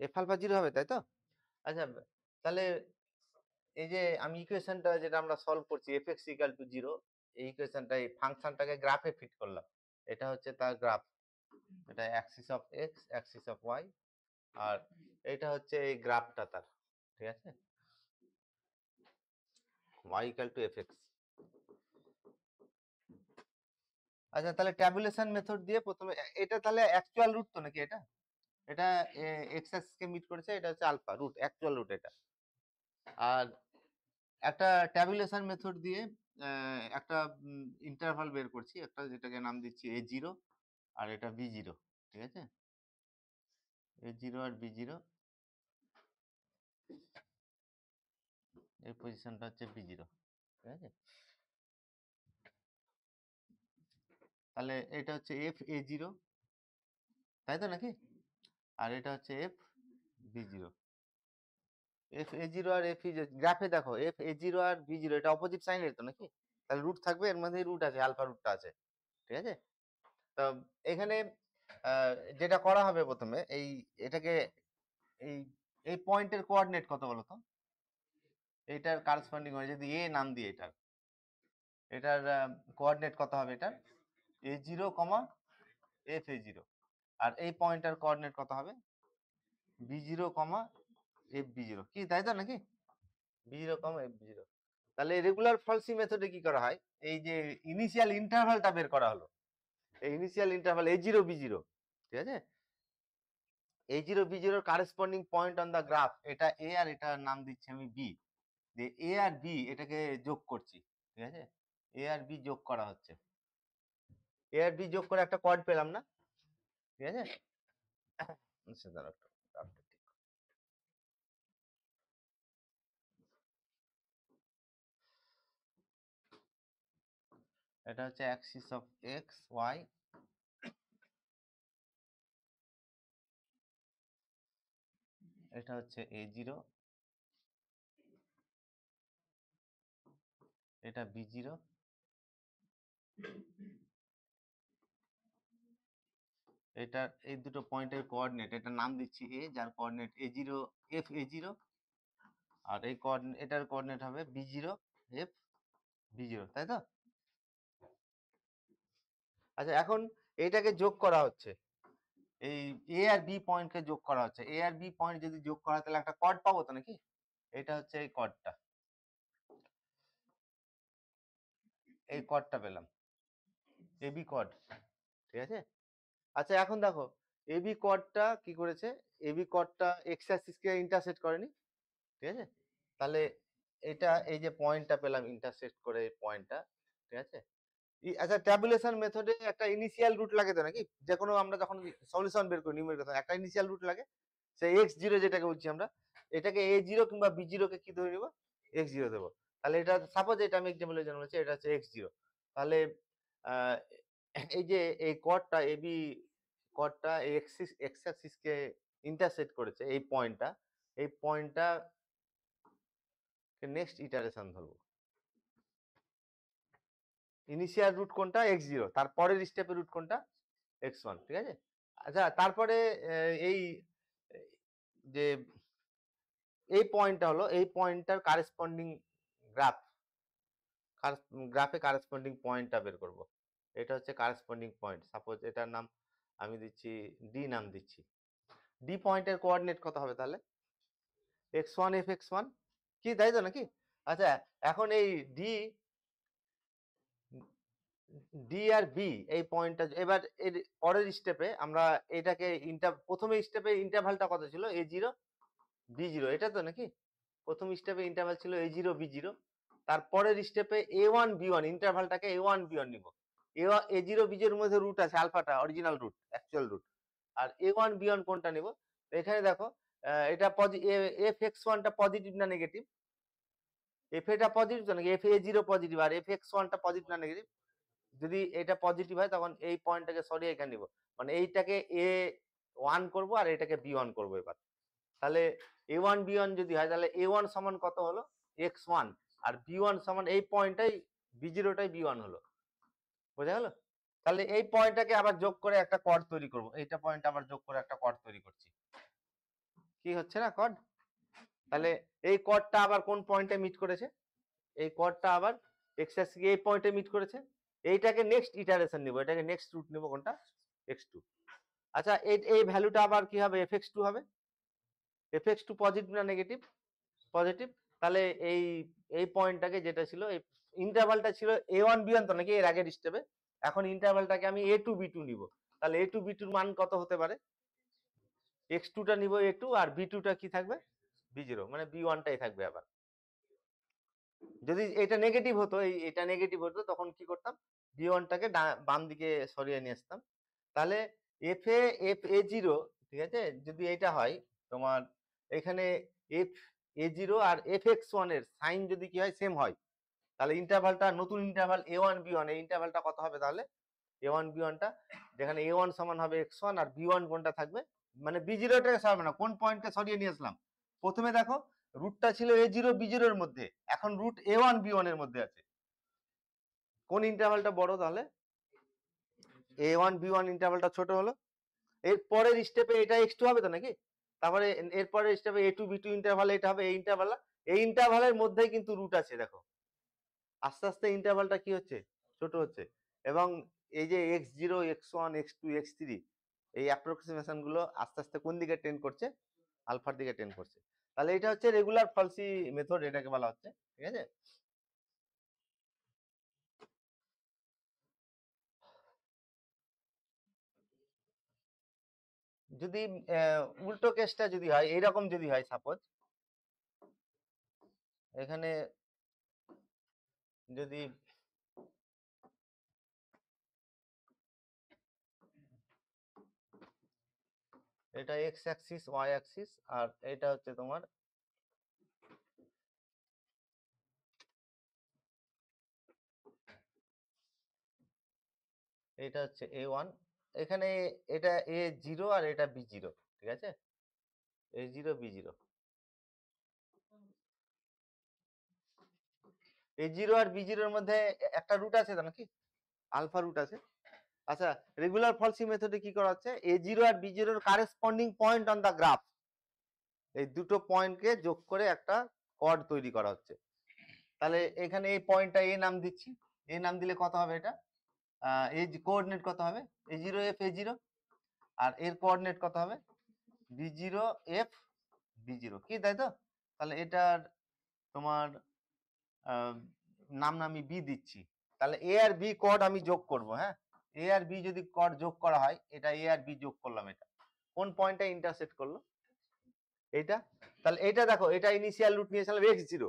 F alpha 0 হবে, তাই তো? আচ্ছা, তাহলে এই যে আমি ইকুয়েশনটা যেটা আমরা সলভ করছি fx equal to 0, এই ইকুয়েশনটা এই ফাংশনটাকে গ্রাফে ফিট করলাম। এটা হচ্ছে তার গ্রাফ। এটা Axis of x, Axis of y, আর এটা হচ্ছে এই গ্রাফটা তার। ঠিক আছে? y equal to fx। আচ্ছা, তাহলে ট্যাবুলেশন মেথড দিয়ে প্রথমে এটা তাহলে অ্যাকচুয়াল রুট তো নাকি এটা? এটা এক্স অ্যাক্সিস কে মিট করেছে, এটা হচ্ছে আলফা রুট, অ্যাকচুয়াল রুট এটা। আর একটা ট্যাবুলেশন মেথড দিয়ে একটা ইন্টারভাল বের করছি, একটা যেটাকে নাম দিচ্ছি a0 আর এটা b0। ঠিক আছে? a0 আর b0, এই পজিশনটা হচ্ছে b0। ঠিক আছে? তাহলে এটা হচ্ছে f a0, তাই তো নাকি? আর এটা হচ্ছে f b0। f a0 আর f0 গ্রাফে দেখো, f a0 আর b0 এটা অপোজিট সাইনের তো নাকি? তাহলে রুট থাকবে, এর মধ্যেই রুট আছে, আলফা রুটটা আছে। ঠিক আছে? তো এখানে যেটা করা হবে প্রথমে, এটাকে এই এই পয়েন্টের কোঅর্ডিনেট কত বলো তো? এটার কারেসপন্ডিং হয় যদি এ নাম দিই, এটার কোঅর্ডিনেট কত হবে? এটার a0, f a0। আর এই পয়েন্টের কোঅর্ডিনেট কত হবে? b0, fb0। কি তাই তো নাকি? b0, fb0। তাহলে রেগুলার ফলসি মেথডে কি করা হয়? এই যে ইনিশিয়াল ইন্টারভালটা বের করা হলো, এই ইনিশিয়াল ইন্টারভাল a0 b0, ঠিক আছে? a0 b0 corresponding point on the graph, এটা a আর এটা নাম দিচ্ছি আমি b। যে a আর b এটাকে যোগ করছি। ঠিক আছে? a আর b যোগ করা হচ্ছে। a আর b যোগ করে একটা কোঅর্ড পেলাম না? ঠিক আছে? আচ্ছা, দাঁড়াও একটু, গ্রাফটা ঠিক। এটা হচ্ছে অ্যাক্সিস অফ এক্স ওয়াই, এটা হচ্ছে a0, এটা b0, এটা এই দুটো পয়েন্টের কোঅর্ডিনেট, এটা নাম দিচ্ছি a, যার কোঅর্ডিনেট a0 f a0, আর এই কোঅর্ডিনেট, এটার কোঅর্ডিনেট হবে b0 f b0, তাই তো? আচ্ছা, এখন এইটাকে যোগ করা হচ্ছে, এই এ আর বি পয়েন্টকে যোগ করা হচ্ছে। এ আর বি পয়েন্ট যদি যোগ করা হয় তাহলে একটা কর্ড পাবো তো নাকি? এটা হচ্ছে এই কর্ডটা, এই কর্ডটা পেলাম, এবি কর্ড। ঠিক আছে? আচ্ছা, এখন দেখো এবি কর্ডটা কি করেছে, এবি কর্ডটা এক্স অ্যাক্সিসকে ইন্টারসেক্ট করেনি। ঠিক আছে? তাহলে এটা এই যে পয়েন্টটা পেলাম ইন্টারসেক্ট করে, এই পয়েন্টটা। ঠিক আছে? আচ্ছা, ট্যাবুলেশন মেথডে একটা ইনিশিয়াল রুট লাগে তো নাকি? যে কোনো আমরা যখন সলিউশন বের করি নিউমেরিক্যাল, একটা ইনিশিয়াল রুট লাগে, সেই x0 যেটাকে বলছি আমরা, এটাকে a0 কিংবা b0 কে কি ধরে নিব? x0 দেবো। তাহলে এটা সাপোজ, এটা আমি এক্সাম্পলের জন্য বলছি, এটা হচ্ছে x0। তাহলে আহ, এই যে এই কর্ডটা এবি কর্ডটা এক্স অ্যাক্সিস কে ইন্টারসেক্ট করেছে, এই পয়েন্টটা, এই পয়েন্টটা নেক্সট ইটারেশন ধরবো। ইনিশিয়াল রুট কোনটা? x0, তারপরের স্টেপের রুট কোনটা? x1। ঠিক আছে? আচ্ছা, তারপরে এই যে এই পয়েন্টটা হলো, এই পয়েন্টটার কারেসপন্ডিং গ্রাফ, গ্রাফে কারেসপন্ডিং পয়েন্টটা বের করব। এটা হচ্ছে কারেসপন্ডিং পয়েন্ট। সাপোজ এটার নাম আমি দিচ্ছি ডি, নাম দিচ্ছি ডি। পয়েন্টের কোঅর্ডিনেট কত হবে তাহলে? x1 fx1, কি তাই তো নাকি? আচ্ছা, এখন এই ডি ডি আর বি এই পয়েন্টটা, এবার এর পরের স্টেপে আমরা এটাকে প্রথমে স্টেপে ইন্টারভালটা কত ছিল? a0 b0, এটা তো নাকি? প্রথম স্টেপে ইন্টারভাল ছিল a0 b0, তারপরের স্টেপে a1 b1, ইন্টারভালটাকে a1 b1 নিব। a0 b0 এর মধ্যে রুট আছে, আলফাটা অরিজিনাল রুট, অ্যাকচুয়াল রুট। আর a1 b1 কোনটা নিব? এখানে দেখো, এটা fx1 টা পজিটিভ না নেগেটিভ? f এটা পজিটিভ তো নাকি? fa0 পজিটিভ, আর fx1 টা পজিটিভ না নেগেটিভ? যদি এটা পজিটিভ হয় তখন এই পয়েন্টটাকে সরিয়ে এখানে নিব, মানে এইটাকে a1 করব আর এটাকে b1 করব এবার। তাহলে a1 b1 যদি হয়, তাহলে a1 সমান কত হলো? x1, আর b1 সমান এই পয়েন্টটাই b0টাই b1 হলো। বোঝা গেল? তাহলে এই পয়েন্টটাকে আবার যোগ করে একটা কর্ড তৈরি করব, এইটা পয়েন্ট আবার যোগ করে একটা কর্ড তৈরি করছি। কি হচ্ছে না কর্ড? তাহলে এই কর্ডটা আবার কোন পয়েন্টে মিট করেছে? এই কর্ডটা আবার এক্স অ্যাক্সিস এই পয়েন্টে মিট করেছে। এইটাকে নেক্সট ইটারেশন নিব, এটাকে নেক্সট রুট নিব কোনটা? x2। আচ্ছা এই ভ্যালুটা আবার কি হবে? fx2 হবে। fx2 পজিটিভ না নেগেটিভ? পজিটিভ। তাহলে এই পয়েন্টটাকে যেটা ছিল এই ইন্টারভালটা ছিল a1 b1 তো নাকি এর আগের স্টেপে? এখন ইন্টারভালটাকে আমি a2 b2 নিব। তাহলে a2 b2 এর মান কত হতে পারে? x2 টা নিব a2 আর b2 টা কি থাকবে? b0, মানে b1 টাই থাকবে আবার। যদি এটা নেগেটিভ হতো, এটা নেগেটিভ হতো তখন কি করতাম? b1 টাকে বাম দিকে সরিয়ে নিয়ে আসতাম। তাহলে fa0, ঠিক আছে, যদি এটা হয় তোমার এখানে fa0 আর fx1 এর সাইন যদি কি হয় সেম হয়, তাহলে ইন্টারভালটা নতুন ইন্টারভাল a1 b1, এই ইন্টারভালটা কত হবে তাহলে? a1 b1 টা, যেখানে a1 সমান হবে x1 আর b1 কোনটা থাকবে? মানে b0 টাকে সরাবে না, কোন পয়েন্টকে সরিয়ে নিয়ে আসলাম? প্রথমে দেখো রুটটা ছিল a0 b0 এর মধ্যে, এখন রুট a1 b1 এর মধ্যে আছে। কোন ইন্টারভালটা বড় তাহলে? a1 b1 ইন্টারভালটা ছোট হলো। এর পরের স্টেপে এটা x2 হবে তো নাকি? তারপরে এর পরের স্টেপে a2 b2 ইন্টারভাল এটা হবে, এই ইন্টারভালের মধ্যেই কিন্তু রুট আছে দেখো। আস্তে আস্তে ইন্টারভালটা কি হচ্ছে? ছোট হচ্ছে। এবং এই যে x0 x1 x2 x3 এই অ্যাপ্রক্সিমেশন গুলো আস্তে আস্তে কোন দিকে টেন্ড করছে? আলফার দিকে টেন্ড করছে। তাহলে এটা হচ্ছে রেগুলার ফলসি মেথড, এটাকে বলা হচ্ছে। ঠিক আছে? যদি উল্টো কেসটা যদি হয়, এইরকম যদি হয়, সাপোজ এখানে যদি এটা এক্স অ্যাক্সিস ওয়াই অ্যাক্সিস আর এটা হচ্ছে তোমার এটা হচ্ছে a1, এখানে এটা a0 আর এটা b0, ঠিক আছে, a0 b0, a0 আর b0 এর মধ্যে একটা রুট আছে তো নাকি? আলফা রুট আছে। আচ্ছা, রেগুলার ফলসি মেথডে কি করা হচ্ছে? a0 আর b0 এর corresponding point on the graph, এই দুটো পয়েন্টকে যোগ করে একটা কর্ড তৈরি করা হচ্ছে। তাহলে এখানে এই পয়েন্টটা a নাম দিচ্ছি, a নাম দিলে কত হবে? এটা এই কোঅর্ডিনেট কত হবে? a0 f a0 আর এর কোঅর্ডিনেট কত হবে? b0 f b0, কি তাই তো? তাহলে এটার তোমার নাম আমি বি দিচ্ছি। তাহলে এ আর বি কোড আমি যোগ করব। হ্যাঁ, এ আর বি যদি কোড যোগ করা হয়, এটা এ আর বি যোগ করলাম, এটা কোন পয়েন্টে ইন্টারসেক্ট করলো? এটা। তাহলে এটা দেখো, এটা ইনিশিয়াল রুট নিয়েছিলাম x0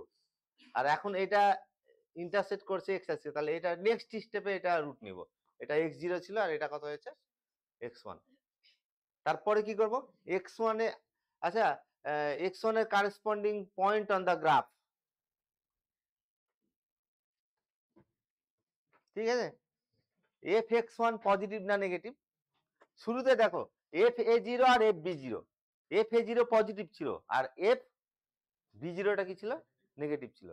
আর এখন এটা ইন্টারসেক্ট করছে x অ্যাক্সিস, তাহলে এটা নেক্সট স্টেপে এটা রুট নিব। এটা x0 ছিল আর এটা কত হয়েছে? x1। তারপরে কি করব? x1 এ, আচ্ছা x1 এর corresponding point on the graph, ঠিক আছে, fx1 পজিটিভ না নেগেটিভ? শুরুতে দেখো fa0 আর fb0, fa0 পজিটিভ ছিল আর fb0টা কি ছিল? নেগেটিভ ছিল।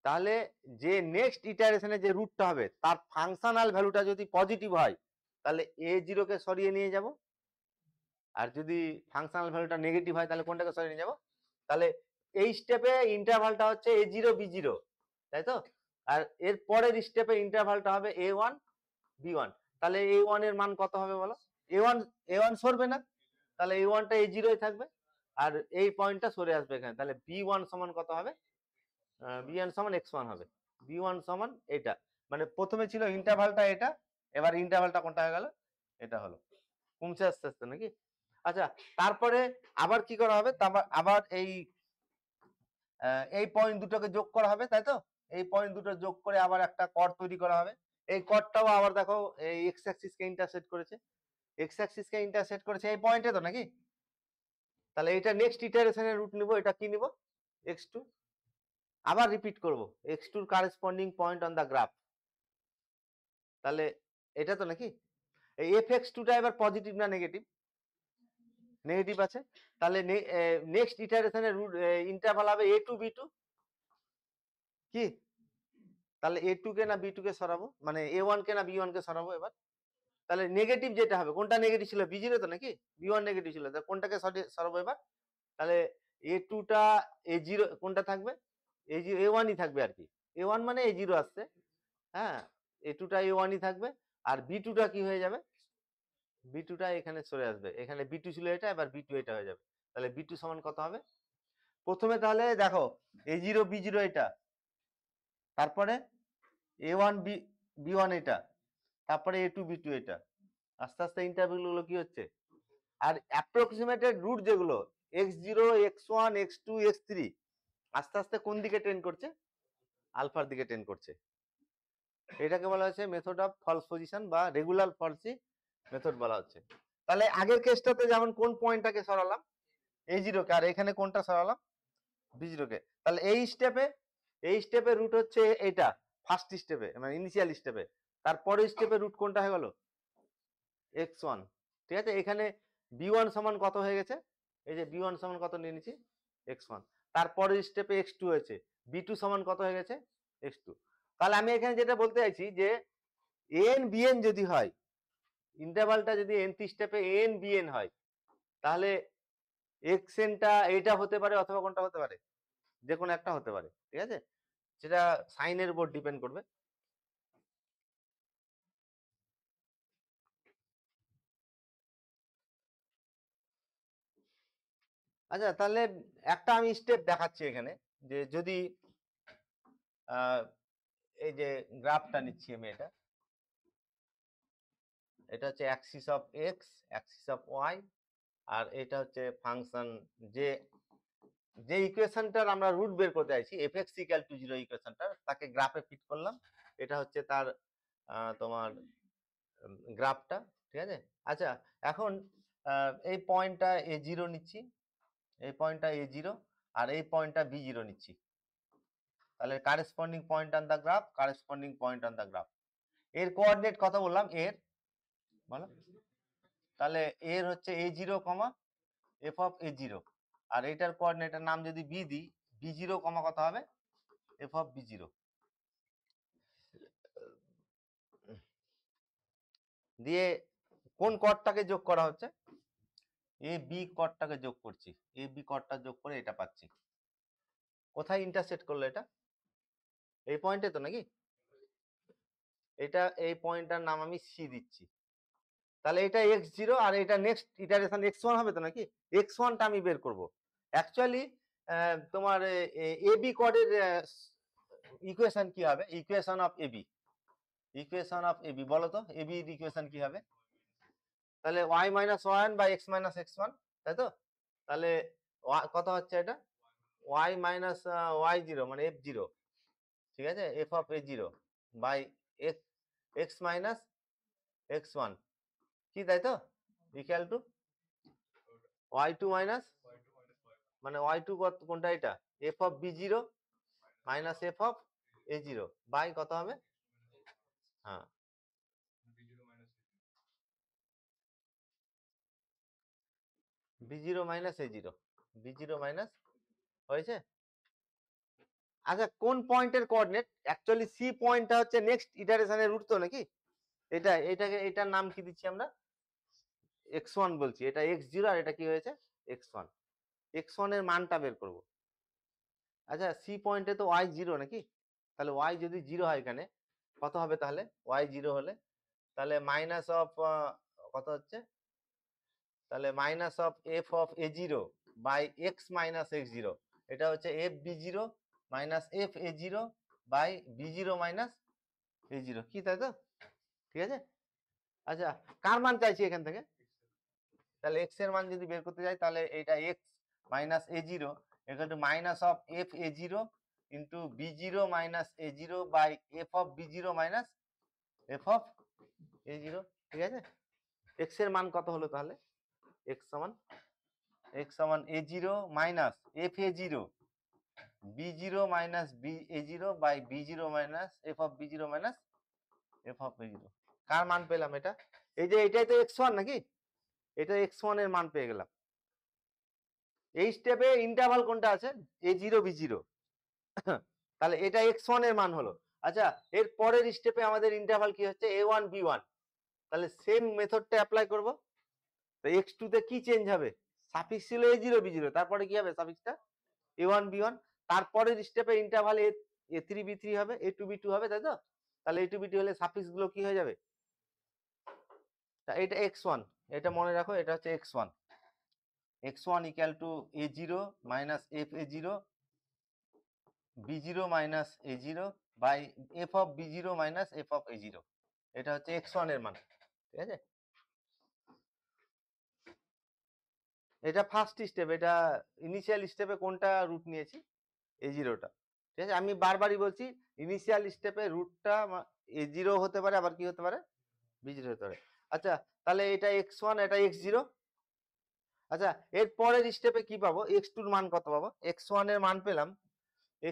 তাহলে যে নেক্সট ইটারেশনে যে রুটটা হবে তার ফাংশনাল ভ্যালুটা যদি পজিটিভ হয়, তাহলে a0 কে সরিয়ে নিয়ে যাব, আর যদি ফাংশনাল ভ্যালুটা নেগেটিভ হয় তাহলে কোনটাকে সরিয়ে নিয়ে যাব? তাহলে এই স্টেপে ইন্টারভালটা হচ্ছে a0 b0, তাই তো? আর এর পরের স্টেপে ইন্টারভালটা হবে a1 b1। তাহলে a1 এর মান কত হবে বলো? a1 সরবে না, তাহলে a1 টা a0 থাকবে আর এই পয়েন্টটা সরে আসবে এখানে। তাহলে b1 সমান কত হবে? b1 সমান x1 হবে। b1 সমান এটা, মানে প্রথমে ছিল ইন্টারভালটা এটা, এবার ইন্টারভালটা কোনটা হয়ে গেল? এটা হলো। কমছে আস্তে আস্তে নাকি? আচ্ছা, তারপরে আবার কি করা হবে? আবার এই পয়েন্ট দুটোকে যোগ করা হবে, তাই তো? এই পয়েন্ট দুটো যোগ করে আবার একটা কর্ড তৈরি করা হবে। এই কর্ডটাও আবার দেখো এই এক্স অ্যাক্সিস কে ইন্টারসেক্ট করেছে, এক্স অ্যাক্সিস কে ইন্টারসেক্ট করেছে এই পয়েন্টে তো নাকি? তাহলে এটা নেক্সট ইটারেশনের রুট নিব, এটা কি নিব? x2। আবার রিপিট করব, x2 এর corresponding point on the graph, তাহলে এটা তো নাকি? এই fx2 টা এবার পজিটিভ না নেগেটিভ? নেগেটিভ আছে। তাহলে নেক্সট ইটারেশনের রুট ইন্টারভাল হবে a2 b2, কি? তাহলে a2 কে না b2 কে সরাবো, মানে a1 কে না b1 কে সরাবো এবার? তাহলে নেগেটিভ যেটা হবে, কোনটা নেগেটিভ ছিল? বি জিরো তো নাকি? বি ওয়ান নেগেটিভ ছিল, তাহলে কোনটাকে সরাবো এবার? তাহলে এ টুটা এ জিরো কোনটা থাকবে? এ জিরো এ ওয়ানই থাকবে আর কি। এ ওয়ান মানে এ জিরো আসছে, হ্যাঁ, এ টুটা এ ওয়ানই থাকবে। আর বি টুটা কি হয়ে যাবে? বি টুটা এখানে চলে আসবে, এখানে বি টু ছিল এটা, এবার বি টু এটা হয়ে যাবে। তাহলে বি টু সমান কত হবে? প্রথমে তাহলে দেখো এ জিরো বি জিরো এটা, তারপরে এ ওয়ান বি ওয়ান এটা, তারপরে এ টু বি টু এটা। আস্তে আস্তে ইন্টারভ্যাল গুলো কি হচ্ছে, আর অ্যাপ্রক্সিমেটেড রুট যেগুলো x zero x one x two x three, আস্তে আস্তে কোন দিকে ট্রেন্ড করছে? আলফার দিকে ট্রেন্ড করছে। এটাকে বলা হচ্ছে মেথড অফ ফলস পজিশন বা রেগুলার ফলসি মেথড বলা হচ্ছে। তাহলে আগের কেসটাতে যেমন কোন পয়েন্টটাকে সরালাম? এ জিরোকে, আর এখানে কোনটা সরালাম? বি জিরোকে। তাহলে এই স্টেপে রুট হচ্ছে এটা, ফার্স্ট স্টেপে মানে ইনিশিয়াল স্টেপে। তারপরে স্টেপে রুট কোনটা হয়ে গেল? X one. ঠিক আছে, এখানে বি ওয়ান সমান কত হয়ে গেছে? এই যে বি ওয়ান সমান কত নিয়ে নিচ্ছি? X one. তারপরে স্টেপে এক্স টু হয়েছে, বি টু সমান কত হয়ে গেছে? X two. তাহলে আমি এখানে যেটা বলতে চাইছি যে এন বিএন যদি হয়, ইন্টারভালটা যদি nth স্টেপে এন বিএন হয়, তাহলে এক্স এনটা এটা হতে পারে অথবা কোনটা হতে পারে? যে কোনো একটা হতে পারে। ঠিক আছে, সেটা সাইনের উপর ডিপেন্ড করবে। আচ্ছা, তাহলে একটা আমি স্টেপ দেখাচ্ছি এখানে, যে যদি এই যে গ্রাফটা নিচ্ছি আমি, এটা হচ্ছে axis of X, axis of Y, আর এটা হচ্ছে ফাংশন যে যে ইকুয়েশনটার আমরা রুট বের করতে চাইছি, F x equal to zero ইকুয়েশনটা, তাকে গ্রাফে ফিট করলাম। এটা হচ্ছে তার তোমার গ্রাফটা। ঠিক আছে, আচ্ছা এখন এই পয়েন্টটা এ জিরো নিচ্ছি, এই পয়েন্টটা এ জিরো, আর এই পয়েন্টটা বি জিরো নিচ্ছি। তাহলে corresponding point on the graph, corresponding point on the graph. এর কোঅর্ডিনেট কত বললাম? এর বলো। তাহলে এর হচ্ছে A zero comma F of A zero, আর এটার কোঅর্ডিনেটের নাম যদি বি দিই, বি জিরো কমা কত হবে? F of B zero. দিয়ে কোন কর্ডটাকে যোগ করা হচ্ছে? এ বি কর্ডটাকে যোগ করছি, এ বি কর্ডটা যোগ করে এটা পাচ্ছি। কোথায় ইন্টারসেক্ট করলো এটা? এই পয়েন্টে তো নাকি? এটা এই পয়েন্টটার নাম আমি সি দিচ্ছি। তাহলে এটা এক্স জিরো, আর এটা নেক্সট ইটারেশন এক্স ওয়ান হবে তো নাকি? এক্স ওয়ানটা আমি বের করব। অ্যাকচুয়ালি তোমার এ বি কর্ডের ইকুয়েশন কি হবে? Equation of AB, equation of AB বলো তো, এবি এর ইকুয়েশন কি হবে? তাহলে y minus one by x minus x one, তাই তো? তাহলে কত হচ্ছে এটা? ওয়াই মাইনাস ওয়াই জিরো মানে এফ জিরো, ঠিক আছে, f of A zero by x x minus x one, কি তাই তো? Equal to y two minus মানে ওয়াই টু কোনটা? এটা f of B zero minus F of A zero by কত হবে? হ্যাঁ, B zero minus a zero, B zero minus হয়েছে। আচ্ছা, কোন পয়েন্টের কোঅর্ডিনেট? অ্যাকচুয়ালি সি পয়েন্টটা হচ্ছে নেক্সট ইটারেশনের রুট তো নাকি? এটাকে এটার নাম কি দিচ্ছি আমরা? এক্স ওয়ান বলছি, এটা এক্স জিরো, আর এটা কি হয়েছে? X one. এক্স ওয়ান এর মানটা বের করব। আচ্ছা, সি পয়েন্টে তো ওয়াই জিরো নাকি? তাহলে ওয়াই যদি জিরো হয় এখানে কত হবে? তাহলে ওয়াই জিরো হলে তাহলে মাইনাস অফ কত হচ্ছে? তাহলে minus of F of A zero by x minus x zero, এটা হচ্ছে f b zero minus F A zero by B zero minus a zero, কি তাই তো? ঠিক আছে, আচ্ছা কার মান চাইছি এখান থেকে? তাহলে এক্স এর মান যদি বের করতে যাই, তাহলে এটা x minus a zero equal to minus of f A zero into b zero minus a zero by F of B zero minus F of A zero. ঠিক আছে, এক্স এর মান কত হলো তাহলে? এক্স সমান A zero minus F A zero B zero minus B A zero by B zero minus F of B zero minus F of A zero. কার মান পেলাম এটা? এই যে এটাই তো এক্স ওয়ান নাকি? এটা এক্স ওয়ান এর মান পেয়ে গেলাম। এই স্টেপে ইন্টারভাল কোনটা আছে? এ জিরো বি জিরো। তাহলে এটা এক্স ওয়ান এর মান হলো। আচ্ছা, এর পরের স্টেপে আমাদের ইন্টারভাল কি হচ্ছে? এ ওয়ান বি ওয়ান। তাহলে সেম মেথডটা অ্যাপ্লাই করব। তো x2 তে কি চেঞ্জ হবে? সাফিক্স ছিল a0 b0, তারপরে কি হবে সাফিক্সটা a1 b1, তারপরের স্টেপে ইন্টারভাল a3 b3 হবে, a2 b2 হবে, তাই তো? তাহলে a2 b2 হলে সাফিক্স গুলো কি হয়ে যাবে? এটা x1, এটা মনে রাখো, এটা হচ্ছে x1 equal to a0 minus f a0 b0 minus a0 by f of b0 minus f of a0, এটা হচ্ছে x1 এর মান, ঠিক আছে? এটা ফার্স্ট স্টেপ, এটা ইনিশিয়াল স্টেপে কোনটা রুট নিয়েছি? a0টা, ঠিক আছে? আমি বারবারই বলছি ইনিশিয়াল স্টেপে রুটটা a0 হতে পারে, আবার কি হতে পারে? b0 হতে পারে। আচ্ছা, তাহলে এটা x1, এটা x0। আচ্ছা, এর পরের স্টেপে কি পাবো? x2 এর মান কত পাবো? x1 এর মান পেলাম,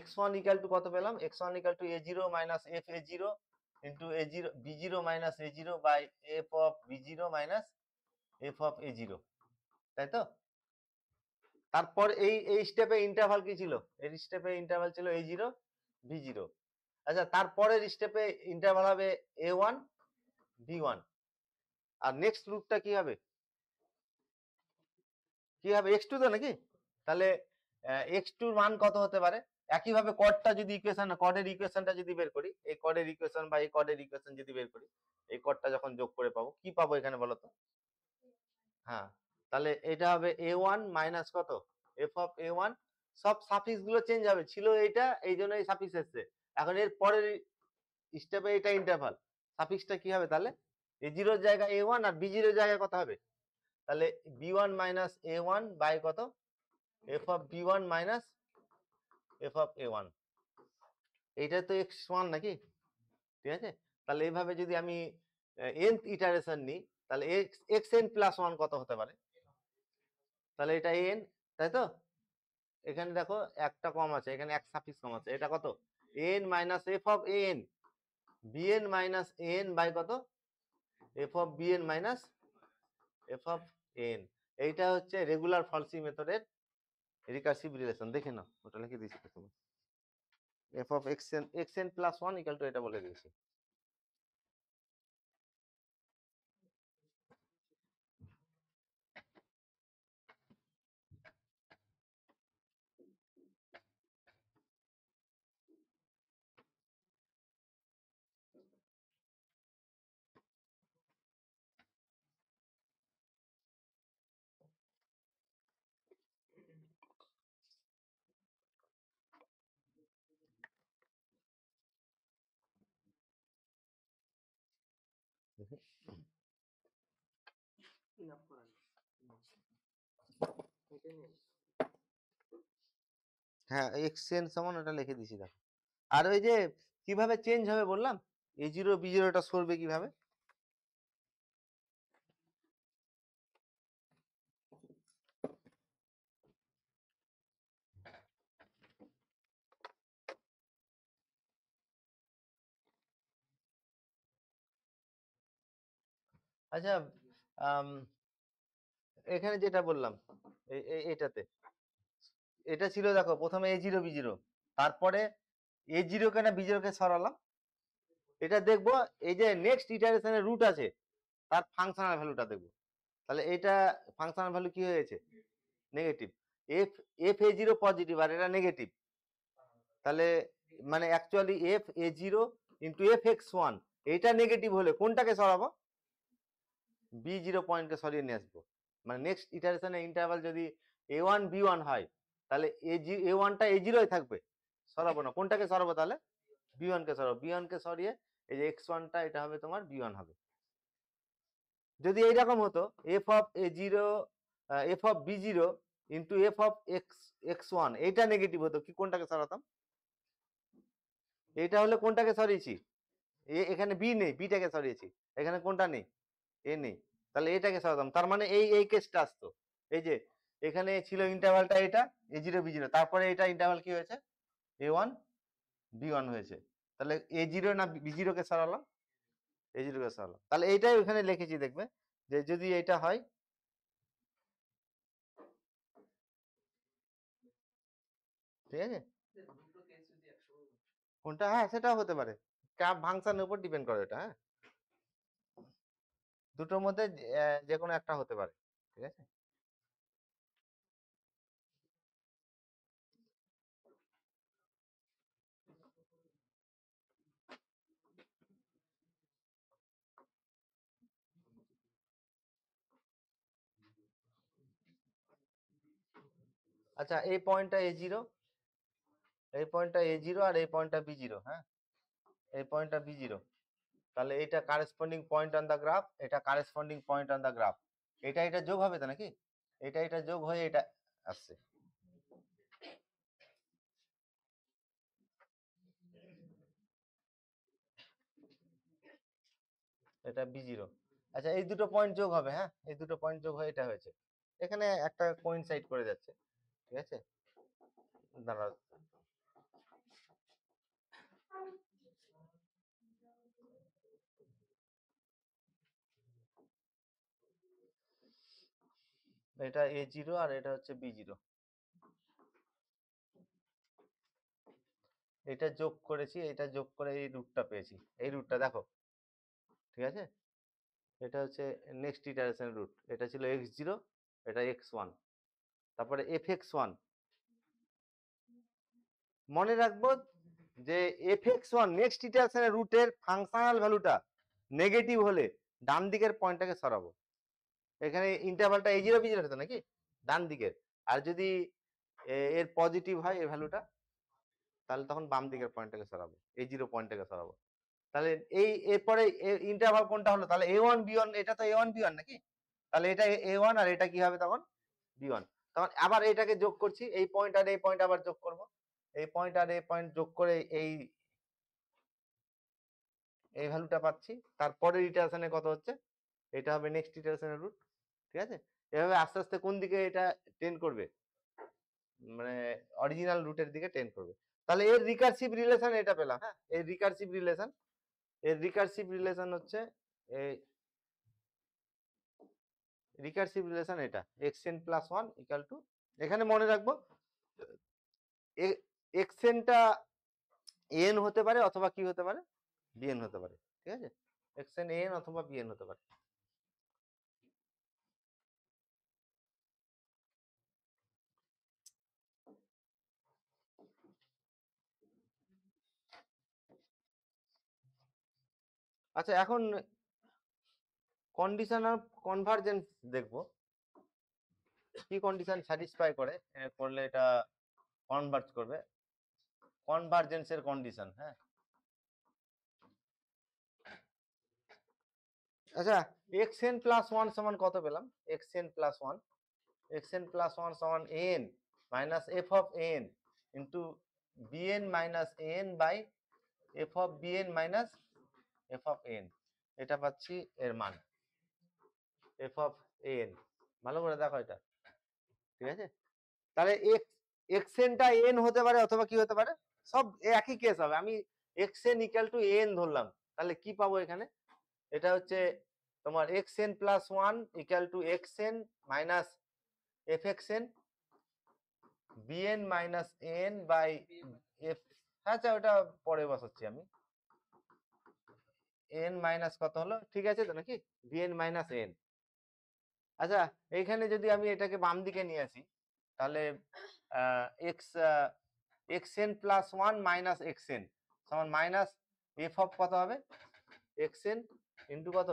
x1 ইকুয়াল টু কত পেলাম? x1 equal to a0 minus f a0 into a0 b0 minus a0 by f of b0 minus f of a0, তাই তো? তারপর এই স্টেপে ইন্টারভাল কি ছিল? এর স্টেপে ইন্টারভাল ছিল a0 b0। আচ্ছা, তারপরের স্টেপে ইন্টারভাল হবে a1 b1, আর নেক্সট রুটটা কি হবে? কি হবে? x2 তো নাকি? তাহলে x2 এর মান কত হতে পারে? একইভাবে কডটা যদি ইকুয়েশন, কডের ইকুয়েশনটা যদি বের করি, এই কডের ইকুয়েশন বা এই কডের ইকুয়েশন যদি বের করি, এই কডটা যখন যোগ করে পাবো, কি পাবো এখানে বলো তো? হ্যাঁ, তাহলে এটা হবে a1 মাইনাস কত? f অফ a1, সব সাফিক্স গুলো চেঞ্জ হবে, ছিল এইটা, এই জন্য এই সাফিক্স এসছে। এখন এর পরের স্টেপে এটা ইন্টারভাল, সাফিক্সটা কি হবে তাহলে? a0 এর জায়গায় a1 আর b0 এর জায়গায় কত হবে? তাহলে b1 মাইনাস a1 বাই কত? f of b1 minus f of a1, এইটা তো x1 নাকি? ঠিক আছে? তাহলে এইভাবে যদি আমি nth ইটারেশন নিই, তাহলে xn প্লাস 1 কত হতে পারে? তাহলে এটা n, তাই তো? এখানে দেখো একটা কম আছে, এখানে এক সাফিক্স কম আছে, এটা কত? n minus f of an, bn minus an by কত? f of bn minus f of n। এইটা হচ্ছে রেগুলার ফলসি মেথডের রিকার্সিভ রিলেশন। দেখে নাও, ওটা লিখে দিয়েছি তুমি, f of xn plus 1 equal two এটা বলে দিয়েছি। হ্যাঁ, xn সমান ওটা লিখে দিয়েছি দেখো। আর ওই যে কিভাবে চেঞ্জ হবে বললাম, a0 b0 টা সরবে কিভাবে? আচ্ছা, এখানে যেটা বললাম, এটাতে এটা ছিল দেখো, প্রথমে a0 b0, তারপরে a0 কে না b0 কে সরালাম, এটা দেখবো এই যে নেক্সট ইটারেশনের রুট আছে, তার ফাংশনাল ভ্যালুটা দেখবো। তাহলে এটা ফাংশনাল ভ্যালু কি হয়েছে? Negative. F F a0 positive আর এটা নেগেটিভ, তাহলে মানে actually f a0 into fx1, এইটা নেগেটিভ হলে কোনটাকে সরাবো? b0 পয়েন্টকে সরিয়ে নিয়ে আসবো। মানে নেক্সট ইটারেশনে ইন্টারভাল যদি a1 b1 হয়, তাহলে a1 টা a0 থাকবে, সরাবো না। কোনটাকে সরাবো তাহলে? b1 কে সরাবো, b1 কে সরিয়ে এই যে x1 টা, এটা হবে তোমার b1 হবে। যদি এইরকম হতো f of a0 f of b0 into f of x1, এইটা নেগেটিভ হতো, কি কোনটাকে সরাতাম? এইটা হলে কোনটাকে সরিয়েছি? এখানে বি নেই, বিটাকে সরিয়েছি। এখানে কোনটা নেই? এ নেই, তাহলে এটাকে সরাতাম। তার মানে এই কেসটা আসতো, এই যে এখানে ছিল ইন্টারভালটা এটা a0 b0, তারপরে এটা ইন্টারভাল কি হয়েছে? a1 b1 হয়েছে। তাহলে a0 না b0 কে সরালাম? a0 কে সরালাম। তাহলে এইটাই ওখানে লিখেছি, দেখবে যে যদি এটা হয়, ঠিক আছে? কোনটা? হ্যাঁ, সেটাও হতে পারে, ফাংশনের উপর ডিপেন্ড করে এটা। হ্যাঁ, দুটোর মধ্যে যে কোনো একটা হতে পারে, ঠিক আছে। আচ্ছা এই পয়েন্টটা A0, এই পয়েন্টটা A0 আর এই পয়েন্টটা B0, হ্যাঁ এই পয়েন্টটা B0, তাহলে এটা corresponding point on the graph, এটা corresponding point on the graph, এটা যোগ হবে তো নাকি, এটা যোগ হয়ে এটা আসছে। এটা B0। আচ্ছা এই দুটো পয়েন্ট যোগ হবে, হ্যাঁ এই দুটো পয়েন্ট যোগ হয়ে এটা হয়েছে, এখানে একটা কোইনসাইড করে যাচ্ছে, ঠিক আছে। দাঁড়াও, এটা A0 আর এটা হচ্ছে B0, এটা যোগ করেছি, এটা যোগ করে এই রুটটা পেয়েছি, এই রুটটা দেখো, ঠিক আছে। এটা হচ্ছে নেক্সট ইটারেশন রুট, এটা ছিল x0, এটা x1, তারপরে fx1, মনে রাখবো যে fx1 নেক্সট ইটারেশনের রুটের ফাংশনাল ভ্যালুটা নেগেটিভ হলে ডান দিকের পয়েন্টটাকে সরাবো, এখানে ইন্টারভালটা A0 B0 হতো নাকি ডান দিকের, আর যদি এর পজিটিভ হয় এই ভ্যালুটা, তাহলে তখন বাম দিকের পয়েন্টটাকে সরাবো, A0 পয়েন্টটাকে সরাবো। তাহলে এই এরপরে ইন্টারভাল কোনটা হলো, তাহলে A1 B1, এটা তো A1 B1 নাকি, তাহলে এটা A1 আর এটা কি হবে তখন B1, তখন আবার এটাকে যোগ করছি, এই পয়েন্ট আর এই পয়েন্ট আবার যোগ করব, এই পয়েন্ট আর এই পয়েন্ট যোগ করে এই ভ্যালুটা পাচ্ছি, তারপরে ইটারেশনে কত হচ্ছে, এটা হবে নেক্সট ইটারেশনের রুট, ঠিক আছে। এভাবে আস্তে আস্তে কোন দিকে এটা টেন্ড করবে, মানে অরিজিনাল রুটের দিকে টেন্ড করবে। তাহলে এর রিকার্সিভ রিলেশন এটা পেলাম, হ্যাঁ এর রিকার্সিভ রিলেশন, এর রিকার্সিভ রিলেশন হচ্ছে এই রিকার্সিভ রিলেশন এটা xn প্লাস 1 ইকুয়াল টু, এখানে মনে রাখবো xnটা n হতে পারে অথবা কি হতে পারে bn হতে পারে, ঠিক আছে, xn n অথবা bn হতে পারে। আচ্ছা এখন কন্ডিশন অফ কনভারজেন্স দেখবো, কি কন্ডিশন স্যাটিসফাই করে করলে এটা কনভার্জ করবে, কনভারজেন্সের কন্ডিশন, হ্যাঁ। আচ্ছা xn প্লাস 1 সমান কত পেলাম, xn প্লাস 1, xn প্লাস 1 সমান n minus f of n into bn minus n by f of bn minus f of n, এটা পাচ্ছি এর মান f অফ n, ভালো করে দেখো এটা, ঠিক আছে। তাহলে xnটা n হতে পারে অথবা কি হতে পারে, সব একই কেস হবে, আমি xn ইকুয়াল টু n ধরলাম, তাহলে কি পাবো এখানে, এটা হচ্ছে তোমার xn plus 1 equal to xn minus fxn bn minus n by f, আচ্ছা ওটা পরে বসাচ্ছি আমি, n মাইনাস কত হলো, ঠিক আছে তো নাকি, bn মাইনাস n। আচ্ছা এইখানে যদি আমি এটাকে বাম দিকে নিয়ে আসি, তাহলে xn প্লাস 1 মাইনাস xn সমান মাইনাস f অফ কত হবে xn ইন্টু কত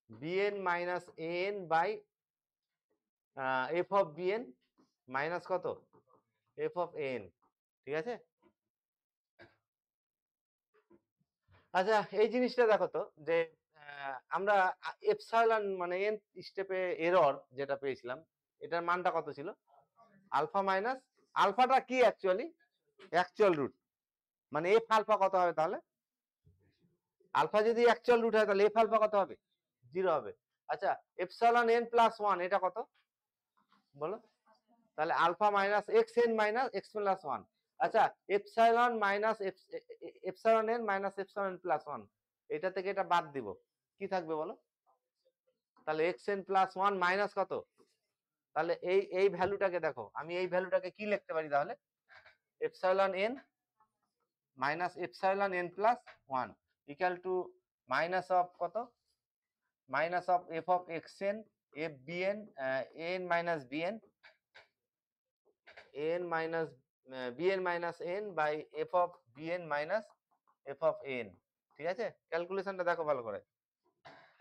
bn minus an by f of bn minus কত f অফ n, ঠিক আছে। আচ্ছা এই জিনিসটা দেখো তো যে আমরা এপসাইলন মানে n স্টেপে এরর যেটা পেয়েছিলাম, এটার মানটা কত ছিল, আলফা মাইনাস, আলফাটা কি অ্যাকচুয়াল রুট, মানে এফ আলফা কত হবে তাহলে, আলফা যদি অ্যাকচুয়াল রুট হয় তাহলে এফ আলফা কত হবে 0 হবে। আচ্ছা এপসাইলন n প্লাস 1 এটা কত বলো, তাহলে alpha minus x n minus x plus 1, আচ্ছা epsilon minus epsilon n minus epsilon plus 1, এটা থেকে এটা বাদ দিব, কি থাকবে বলো, তাহলে এক্স এন প্লাস 1 মাইনাস কত, তাহলে এই ভ্যালুটাকে দেখো, আমি এই ভ্যালুটাকে কি লিখতে পারি তাহলে, epsilon n minus epsilon n plus 1 equal to minus of কত minus of F of x N F BN N minus BN N minus BN minus N by F of BN minus F of N. ঠিক আছে, ক্যালকুলেশনটা দেখো ভালো করে।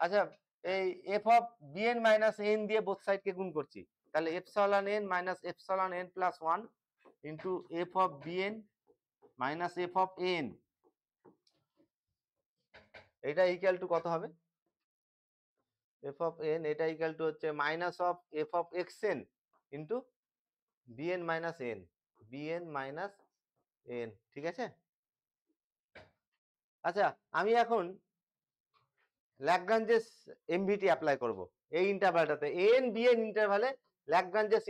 আচ্ছা, এই F of BN minus N দিয়ে বোথ সাইডকে গুণ করছি, তাহলে epsilon N minus epsilon N plus 1 into F of BN minus F of n, এটা ইকুয়াল টু কত হবে? এফ অফ এন এটা ইকুয়াল টু হচ্ছে minus of F of x N into BN minus N, BN minus N. ঠিক আছে। আচ্ছা, আমি এখন ল্যাগ্রাঞ্জেস এমভিটি অ্যাপ্লাই করব এই ইন্টারভালটাতে, এন বিএন ইন্টারভালে ল্যাগ্রাঞ্জেস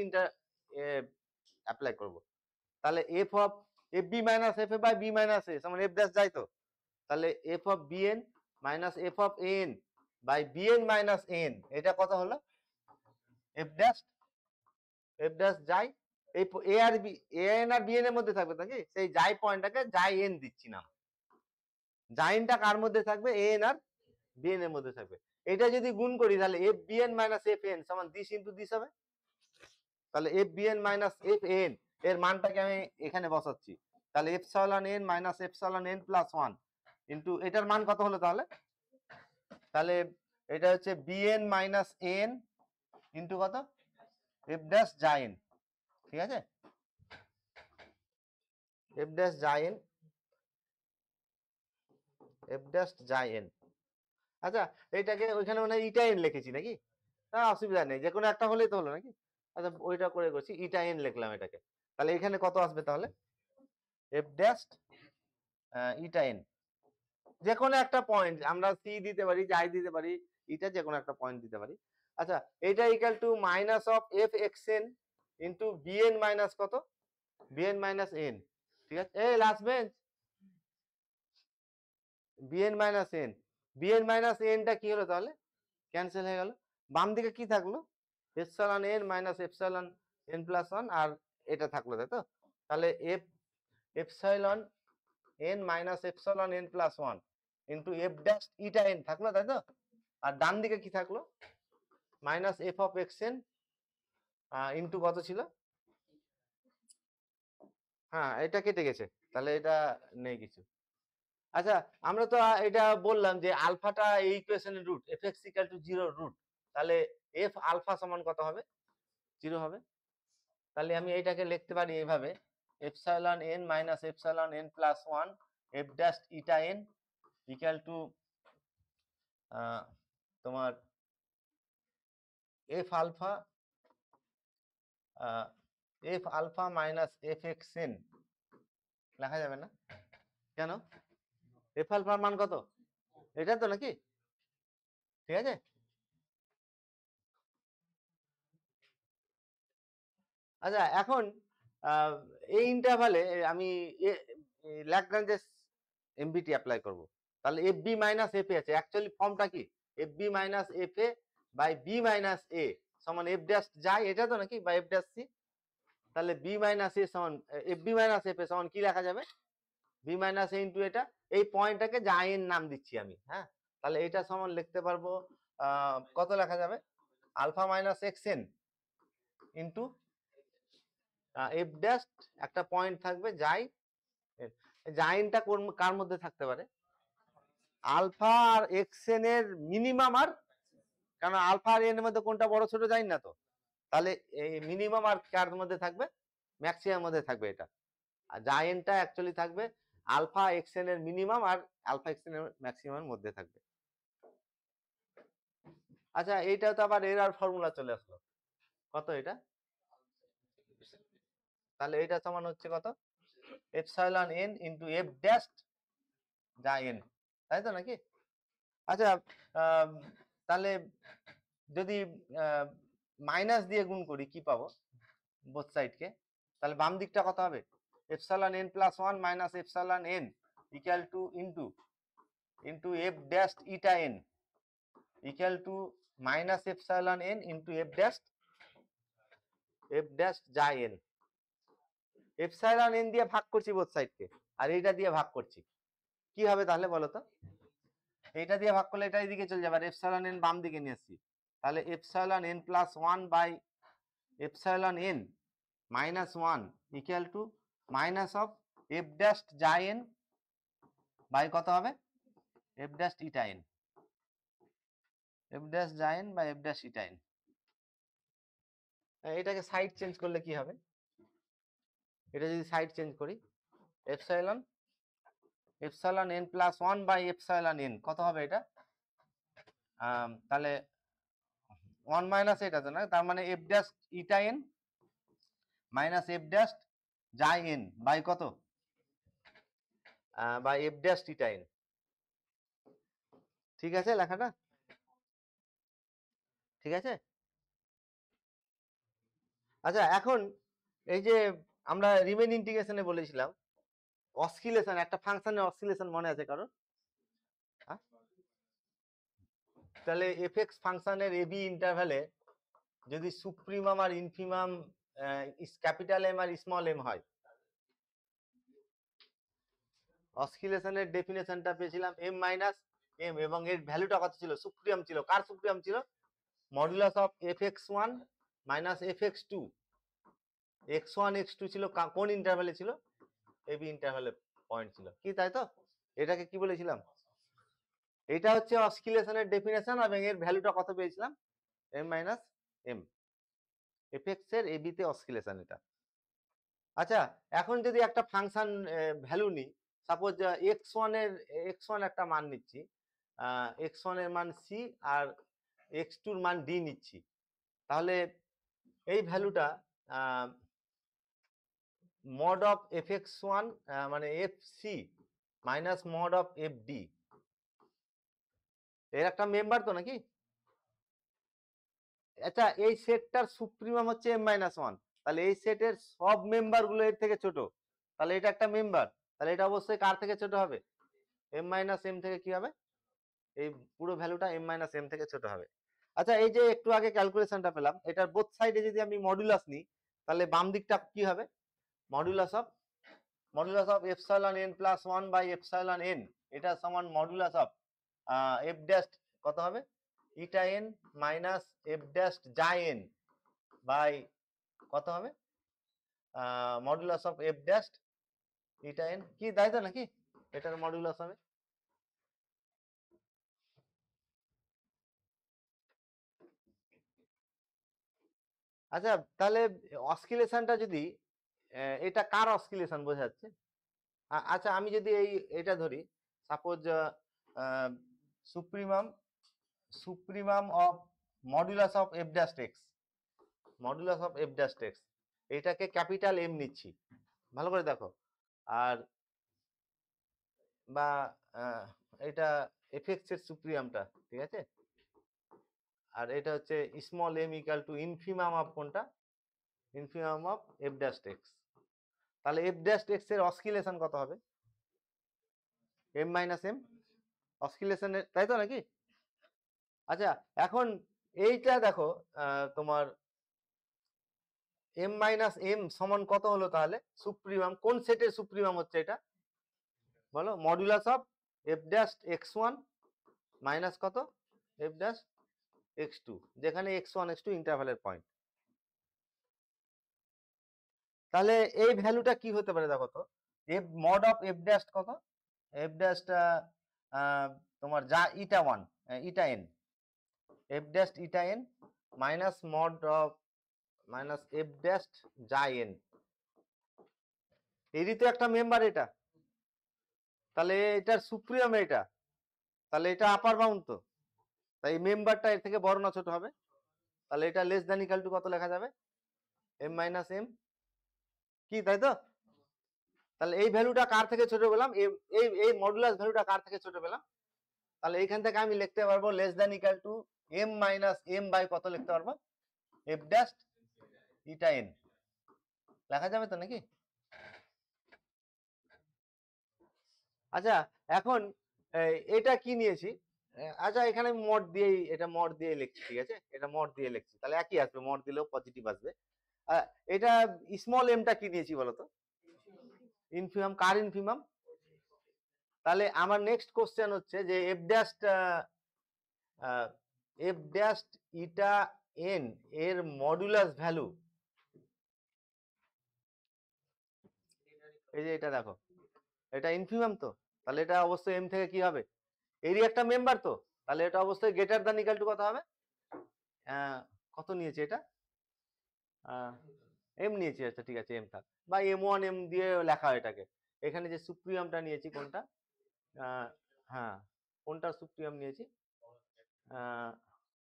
অ্যাপ্লাই করব। তাহলে F of F B minus F A by B minus A সমান এফ ড্যাশ যায় তো, তাহলে F of BN minus F of N by BN minus N, এটা কত হলো? এফ ড্যাশ যায়, এই এ আর বি, এ এন আর বিএন এর মধ্যে থাকবে নাকি, সেই যাই পয়েন্টটাকে যাই এন দিচ্ছি না, জাইনটা কার মধ্যে থাকবে? এ এন আর বিএন এর মধ্যে থাকবে। এটা যদি গুণ করি তাহলে F BN minus F N সমান দিস ইনটু দিস হবে। তাহলে F BN minus F N এর মানটাকে আমি এখানে বসাচ্ছি, তাহলে epsilon N minus epsilon N plus 1 into এটার মান কত হলো তাহলে? তাহলে এটা হচ্ছে বিএন মাইনাস এন ইনটু কত? F dash xi n. ঠিক আছে, F dash xi n, F dash xi n. আচ্ছা, এটাকে ওইখানে মানে ইটা এন লিখেছি নাকি? অসুবিধা নেই, যে কোনো একটা হলেই তো হলো নাকি। আচ্ছা, ওইটা করে করছি, ইটা এন লিখলাম এটাকে, তাহলে এখানে কত আসবে তাহলে? এফ ড্যাশ ইটা এন, যে কোনো একটা পয়েন্ট আমরা সি দিতে পারি, যাই দিতে পারি, এটা যে কোনো একটা পয়েন্ট দিতে পারি। আচ্ছা, এটা equal to minus of F X N into BN minus কত? BN minus N. ঠিক আছে, এই last bench, BN minus N, BN minus এনটা কি হলো তাহলে? ক্যান্সেল হয়ে গেল। বাম দিকে কি থাকলো? Epsilon N minus epsilon N plus 1, আর এটা থাকলো, তাই তো? তাহলে F epsilon N minus epsilon N plus 1 into F dash eta N থাকলো, তাই তো? আর ডান দিকে কি থাকলো? Minus F of x N into কত ছিল? হ্যাঁ, এটা কেটে গেছে, তাহলে এটা নেই কিছু। আচ্ছা, আমরা তো এটা বললাম যে আলফাটা এই ইকুয়েশনের root, f x equal to 0 root, তাহলে এফ আলফা সমান কত হবে? 0 হবে। তাহলে আমি এটাকে লিখতে পারি এইভাবে, epsilon N minus epsilon N plus 1 F dash eta N equal to তোমার F alpha minus F X N লেখা যাবে না কেন? এফ আলফার মান কত? এটা তো নাকি? ঠিক আছে। আচ্ছা, এখন এই ইন্টারভালে আমি ল্যাগ্রাঞ্জেস এমবিটি অ্যাপ্লাই করব। তাহলে F B minus F A আছে, অ্যাকচুয়ালি ফর্মটা কি? F B minus F A by B minus A সমান এফ ড্যাশ যায়, এটা তো নাকি, বা এফ ড্যাশ সি। তাহলে বি মাইনাস এ সমান F B minus F A সমান কি লেখা যাবে? বি মাইনাস এ ইন্টু এটা, এই পয়েন্টটাকে যাই এর নাম দিচ্ছি আমি, হ্যাঁ। তাহলে এটা সমান লিখতে পারবো কত লেখা যাবে? Alpha minus x n into f dash একটা পয়েন্ট থাকবে যাই, জাইনটা কার মধ্যে থাকতে পারে? আলফা আর এক্স এন এর মিনিমাম, আর কারণ আলফা আর এন এর মধ্যে কোনটা বড় ছোট জানি না তো, তাহলে এই মিনিমাম আর কার মধ্যে থাকবে? ম্যাক্সিমাম মধ্যে থাকবে এটা। আর জাইনটা অ্যাকচুয়ালি থাকবে আলফা এক্স এন এর মিনিমাম আর আলফা এক্স এন এর ম্যাক্সিমাম এর মধ্যে থাকবে। আচ্ছা, এইটা তো আবার এর আর ফর্মুলা চলে আসলো, কত এটা? তাহলে এটা সমান হচ্ছে কত? Epsilon N into F dash যা এন, তাই তো নাকি? আচ্ছা, তাহলে যদি মাইনাস দিয়ে গুণ করি কি পাবো বোথ সাইডকে? তাহলে বাম দিকটা কত হবে? Epsilon N plus 1 minus epsilon N equal two into F dash eta N equal to minus epsilon N into F dash যা এন। এপসাইলন এন দিয়ে ভাগ করছি বোথ সাইডকে, আর এইটা দিয়ে ভাগ করছি, কি হবে তাহলে বলো তো? এটা দিয়ে ভাগ করলে এটা এদিকে চলে যাবে, আর এপসাইলন এন বাম দিকে নিয়ে আসছি, তাহলে epsilon N plus 1 by epsilon N minus 1 equal to minus of F dash যা এন বাই কত হবে f dash eta n, f dash যা n by f dash eta n. এটাকে সাইড চেঞ্জ করলে কি হবে, এটা যদি সাইড চেঞ্জ করি epsilon epsilon N plus 1 by epsilon n কত হবে এটা, তাহলে 1 মাইনাস এটা তো না, তার মানে f dash eta n minus f dash যা এন বাই কত by f dash eta n. ঠিক আছে লেখাটা, ঠিক আছে। আচ্ছা এখন এই যে আমরা রিমেন ইন্টিগ্রেশনে বলেছিলাম অসকিলেশন, একটা ফাংশনের অসকিলেশন মনে আছে কারণ, তাহলে এফএক্স ফাংশনের এবি ইন্টারভ্যালে যদি সুপ্রিমাম আর infimum capital M R small M হয়, অসকিলেশনের ডেফিনেশনটা পেয়েছিলাম এম মাইনাস এম, এবং এর ভ্যালুটা কত ছিল, সুপ্রিয়াম ছিল, কার সুপ্রিয়াম ছিল, modulus of fx1 minus fx2, x1 x2 ছিল কোন ইন্টারভ্যালে ছিল, এবি ইন্টারভ্যালে পয়েন্ট ছিল কি, তাই তো। এটাকে কি বলেছিলাম, এটা হচ্ছে অসকিলেশনের ডেফিনেশন, এবং এর ভ্যালুটা কত পেয়েছিলাম এম মাইনাস এম, এফএক্স এর এবি তে অসকিলেশন এটা। আচ্ছা এখন যদি একটা ফাংশন ভ্যালু নিই, সাপোজ x1 এর x1 একটা মান নিচ্ছি, x1 এর মান c আর x2 এর মান d নিচ্ছি, তাহলে এই ভ্যালুটা মড অফ fx1 মানে fc minus mod of fd এর একটা মেম্বার তো নাকি। আচ্ছা এই সেটটার সুপ্রিমাম হচ্ছে m মাইনাস 1, তাহলে এই সেটের সব মেম্বার গুলো এর থেকে ছোট, তাহলে এটা একটা মেম্বার, তাহলে এটা অবশ্যই কার থেকে ছোট হবে, m মাইনাস m থেকে কি হবে, এই পুরো ভ্যালুটা m মাইনাস m থেকে ছোট হবে। আচ্ছা এই যে একটু আগে ক্যালকুলেশনটা পেলাম, এটার বোথ সাইডে যদি আমি মডুলাস নিই, তাহলে বাম দিকটা কি হবে, modulus of epsilon n plus 1 by epsilon n, এটা সমান মডুলাস অফ এফ ড্যাশ কত হবে eta n minus f dash যা n বাই কত হবে modulus of F dash eta n, কি তাই তো নাকি, এটার মডুলাস হবে। আচ্ছা তাহলে অসকিলেশনটা যদি এটা কার অসকিলেশন বোঝা যাচ্ছে, আচ্ছা আমি যদি এটা ধরি, suppose supremum of modulus of F dash x, modulus of F dash x, এটাকে ক্যাপিটাল এম নিচ্ছি, ভালো করে দেখো, আর বা এটা এফএক্স এর সুপ্রিয়ামটা, ঠিক আছে, আর এটা হচ্ছে small M equal to infimum of কোনটা, infimum of F dash X, তাহলে এফ ড্যাশ এক্স এর অসকিলেশন কত হবে এম মাইনাস এম, অসকিলেশনের, তাই তো নাকি। আচ্ছা এখন এইটা দেখো তোমার এম মাইনাস এম সমান কত হলো, তাহলে সুপ্রিমাম কোন সেটের সুপ্রিমাম হচ্ছে এটা বলো, modulus of F dash x one minus কত এফ ড্যাশ এক্স টু, যেখানে x1 x2 ইন্টারভ্যালের পয়েন্ট। তাহলে এই ভ্যালুটা কি হতে পারে দেখো তো, F mod of F dash কত, এফ ড্যাশটা তোমার যা ইটা 1 ইটা n, F dash eta n minus mod of minus f dash যা n, এরই তো একটা মেম্বার এটা, তাহলে এটার সুপ্রিয়াম এটা, তাহলে এটা আপার বাউন্ড তো, তাই মেম্বারটা এর থেকে বড় না ছোট হবে, তাহলে এটা লেস দ্যান ইকুয়াল টু কত লেখা যাবে m মাইনাস m, কি তাই তো। তাহলে এই ভ্যালুটা কার থেকে ছোট পেলাম, এই মডুলাস ভ্যালুটা কার থেকে ছোট পেলাম, তাহলে এইখান থেকে আমি লিখতে পারবো less than equal to m minus m by কত লিখতে পারবো f ড্যাশ ইটা n, লেখা যাবে তো নাকি। আচ্ছা এখন এটা কি নিয়েছি, আচ্ছা এখানে মড দিয়েই, এটা মড দিয়ে লিখছি, ঠিক আছে, এটা মড দিয়ে লিখছি, তাহলে একই আসবে, মড দিলেও পজিটিভ আসবে। এটা স্মল এমটা কি নিয়েছি বলতো, ইনফিমাম, কার ইনফিমাম, তাহলে আমার নেক্সট কোশ্চেন হচ্ছে যে এফ ড্যাশ ইটা এন এর মডুলাস ভ্যালু, এই যে এটা দেখো, এটা ইনফিমাম তো, তাহলে এটা অবশ্যই এম থেকে কি হবে, এরই একটা মেম্বার তো, তাহলে এটা অবশ্যই গ্রেটার দ্যান ইকুয়াল টু কত হবে, কত নিয়েছে এটা, এম নিয়েছি, আচ্ছা ঠিক আছে এম থাক, বা M1 এম দিয়ে লেখা হয় এটাকে। এখানে যে সুপ্রিয়ামটা নিয়েছি কোনটা, হ্যাঁ কোনটা সুপ্রিয়াম নিয়েছি,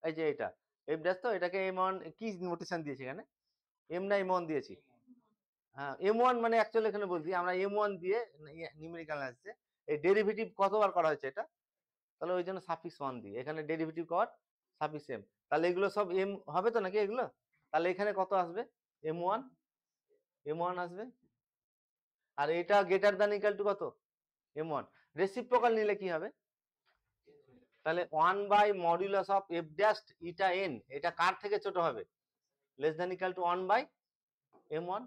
এই যে এটা এফ ড্যাশ, তো এটাকে M1 কি নোটেশন দিয়েছি এখানে, এম না M1 দিয়েছি, হ্যাঁ M1 মানে অ্যাকচুয়ালি এখানে বলছি আমরা M1 দিয়ে নিউমেরিক্যাল আসছে, এই ডেরিভেটিভ কতবার করা হয়েছে এটা, তাহলে ওই জন্য সাফিক্স 1 দিই, এখানে ডেরিভেটিভ কর সাফিক্স এম, তাহলে এগুলো সব এম হবে তো নাকি এগুলো, তাহলে এখানে কত আসবে, M1 আসবে, আর এটা গ্রেটার দ্যান ইকুয়াল টু কত, M1, রেসিপ্রোকাল নিলে কি হবে, তাহলে 1 by modulus of F dash eta n, এটা কার থেকে ছোট হবে, less than equal to 1 by M1,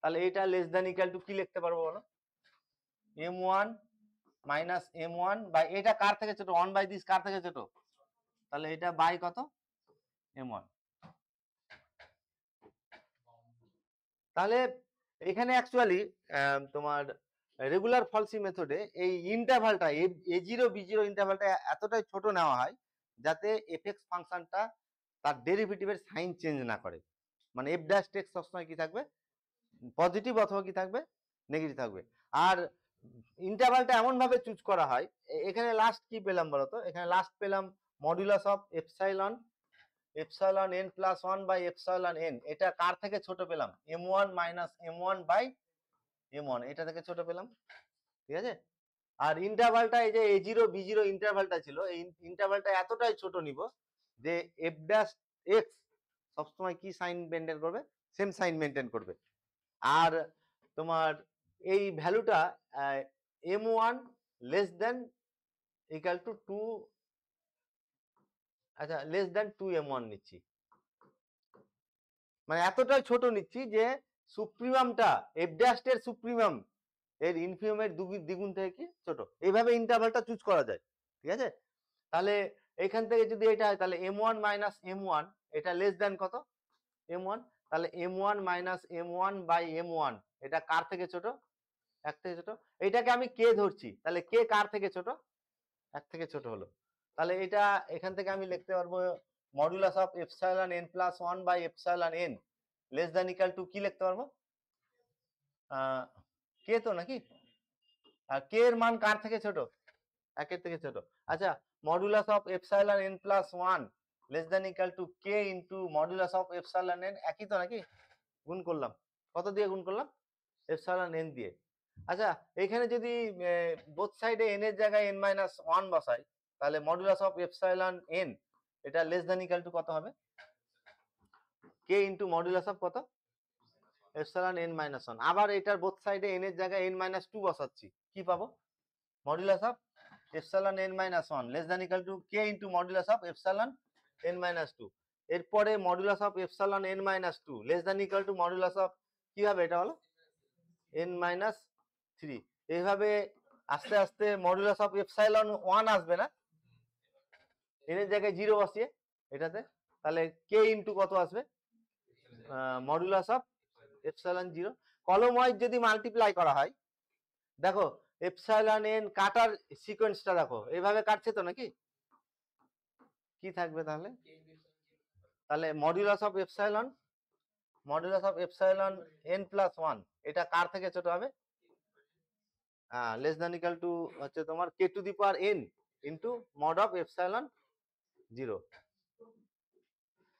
তাহলে এটা লেস দ্যান ইকুয়াল টু কি লিখতে পারবো বলো, M1 মাইনাস M1 বাই, এটা কার থেকে ছোট, 1 বাই দিস কার থেকে ছোট, তাহলে এটা বাই কত, M1। তাহলে এখানে অ্যাকচুয়ালি তোমার রেগুলার ফলসি মেথডে এই ইন্টারভালটা A0 B0 ইন্টারভালটা এতটাই ছোট নেওয়া হয় যাতে এফএক্স ফাংশনটা তার ডেরিভেটিভের সাইন চেঞ্জ না করে, মানে এফ ড্যাশ টেক্স সবসময় কি থাকবে, পজিটিভ অথবা কি থাকবে, নেগেটিভ থাকবে। আর ইন্টারভালটা এমন ভাবে চুজ করা হয়, এখানে লাস্ট কি পেলাম বলতো, এখানে লাস্ট পেলাম modulus of epsilon n plus 1 by epsilon n, এটা কার থেকে ছোট পেলাম, M1 minus M1 by M1, এটা থেকে ছোট পেলাম, ঠিক আছে। আর ইন্টারভালটা এই যে A0 B0 ইন্টারভালটা ছিল, এই ইন্টারভালটা এতটাই ছোট নিব যে এফ ড্যাশ এক্স সবসময় কি সাইন মেনটেন করবে, সেম সাইন মেনটেন করবে। আর তোমার এই ভ্যালুটা M1 less than equal to 2, আচ্ছা লেস দেন 2M1 নিচ্ছি, মানে এতটাই ছোট নিচ্ছি যে সুপ্রিমামটা এফ ড্যাশ এর সুপ্রিমাম এর ইনফিমামের দ্বিগুণ থেকে কি ছোট, এইভাবে ইন্টারভালটা চুজ করা যায়, ঠিক আছে। তাহলে এখান থেকে যদি এটা হয় তাহলে M1 মাইনাস M1 এটা লেস দেন কত, M1, তাহলে M1 minus M1 by M1 এটা কার থেকে ছোট, 1 থেকে ছোট, এটাকে আমি কে ধরছি, তাহলে কে কার থেকে ছোট, 1 থেকে ছোট হলো, তাহলে এটা এখান থেকে আমি লিখতে পারবো modulus of epsilon n plus 1 by epsilon n less than equal to কি লিখতে পারবো, কে তো নাকি, আর কে এর মান কার থেকে ছোট, 1 এর থেকে ছোট, আচ্ছা modulus of epsilon n plus 1 less than equal two K into modulus of epsilon n, একই তো নাকি, গুণ করলাম, কত দিয়ে গুণ করলাম, এপসাইলন n দিয়ে। আচ্ছা এখানে যদি বোথ সাইডে n এর জায়গায় n মাইনাস 1 বসাই, তাহলে মডুলাস অফ এপসাইলন n এটা লেস দ্যান ইকুয়াল টু কত হবে, কে ইনটু মডুলাস অফ কত, এপসাইলন n মাইনাস 1, আবার এটার বোথ সাইডে n এর জায়গায় n মাইনাস 2 বসাচ্ছি, কি পাবো, modulus of epsilon n minus 1 less than equal two K into modulus of epsilon n minus 2, এরপরে modulus of epsilon n minus 2 less than equal to modulus of, কি হবে এটা হলো n মাইনাস 3, এইভাবে আস্তে আস্তে মডুলাস অফ এপসাইলন 1 আসবে না, n এর জায়গায় 0 বসিয়ে এটাতে, তাহলে কে ইনটু কত আসবে, মডুলাস অফ এপসাইলন 0, কলম ওয়াইজ যদি মাল্টিপ্লাই করা হয়, দেখো এপসাইলন n কাটার সিকোয়েন্সটা দেখো এইভাবে কাটছে তো নাকি, কি থাকবে তাহলে, তাহলে modulus of epsilon n plus 1 এটা কার থেকে ছোট হবে, লেস দ্যান ইকুয়াল টু হচ্ছে তোমার k to the power n into mod of epsilon 0।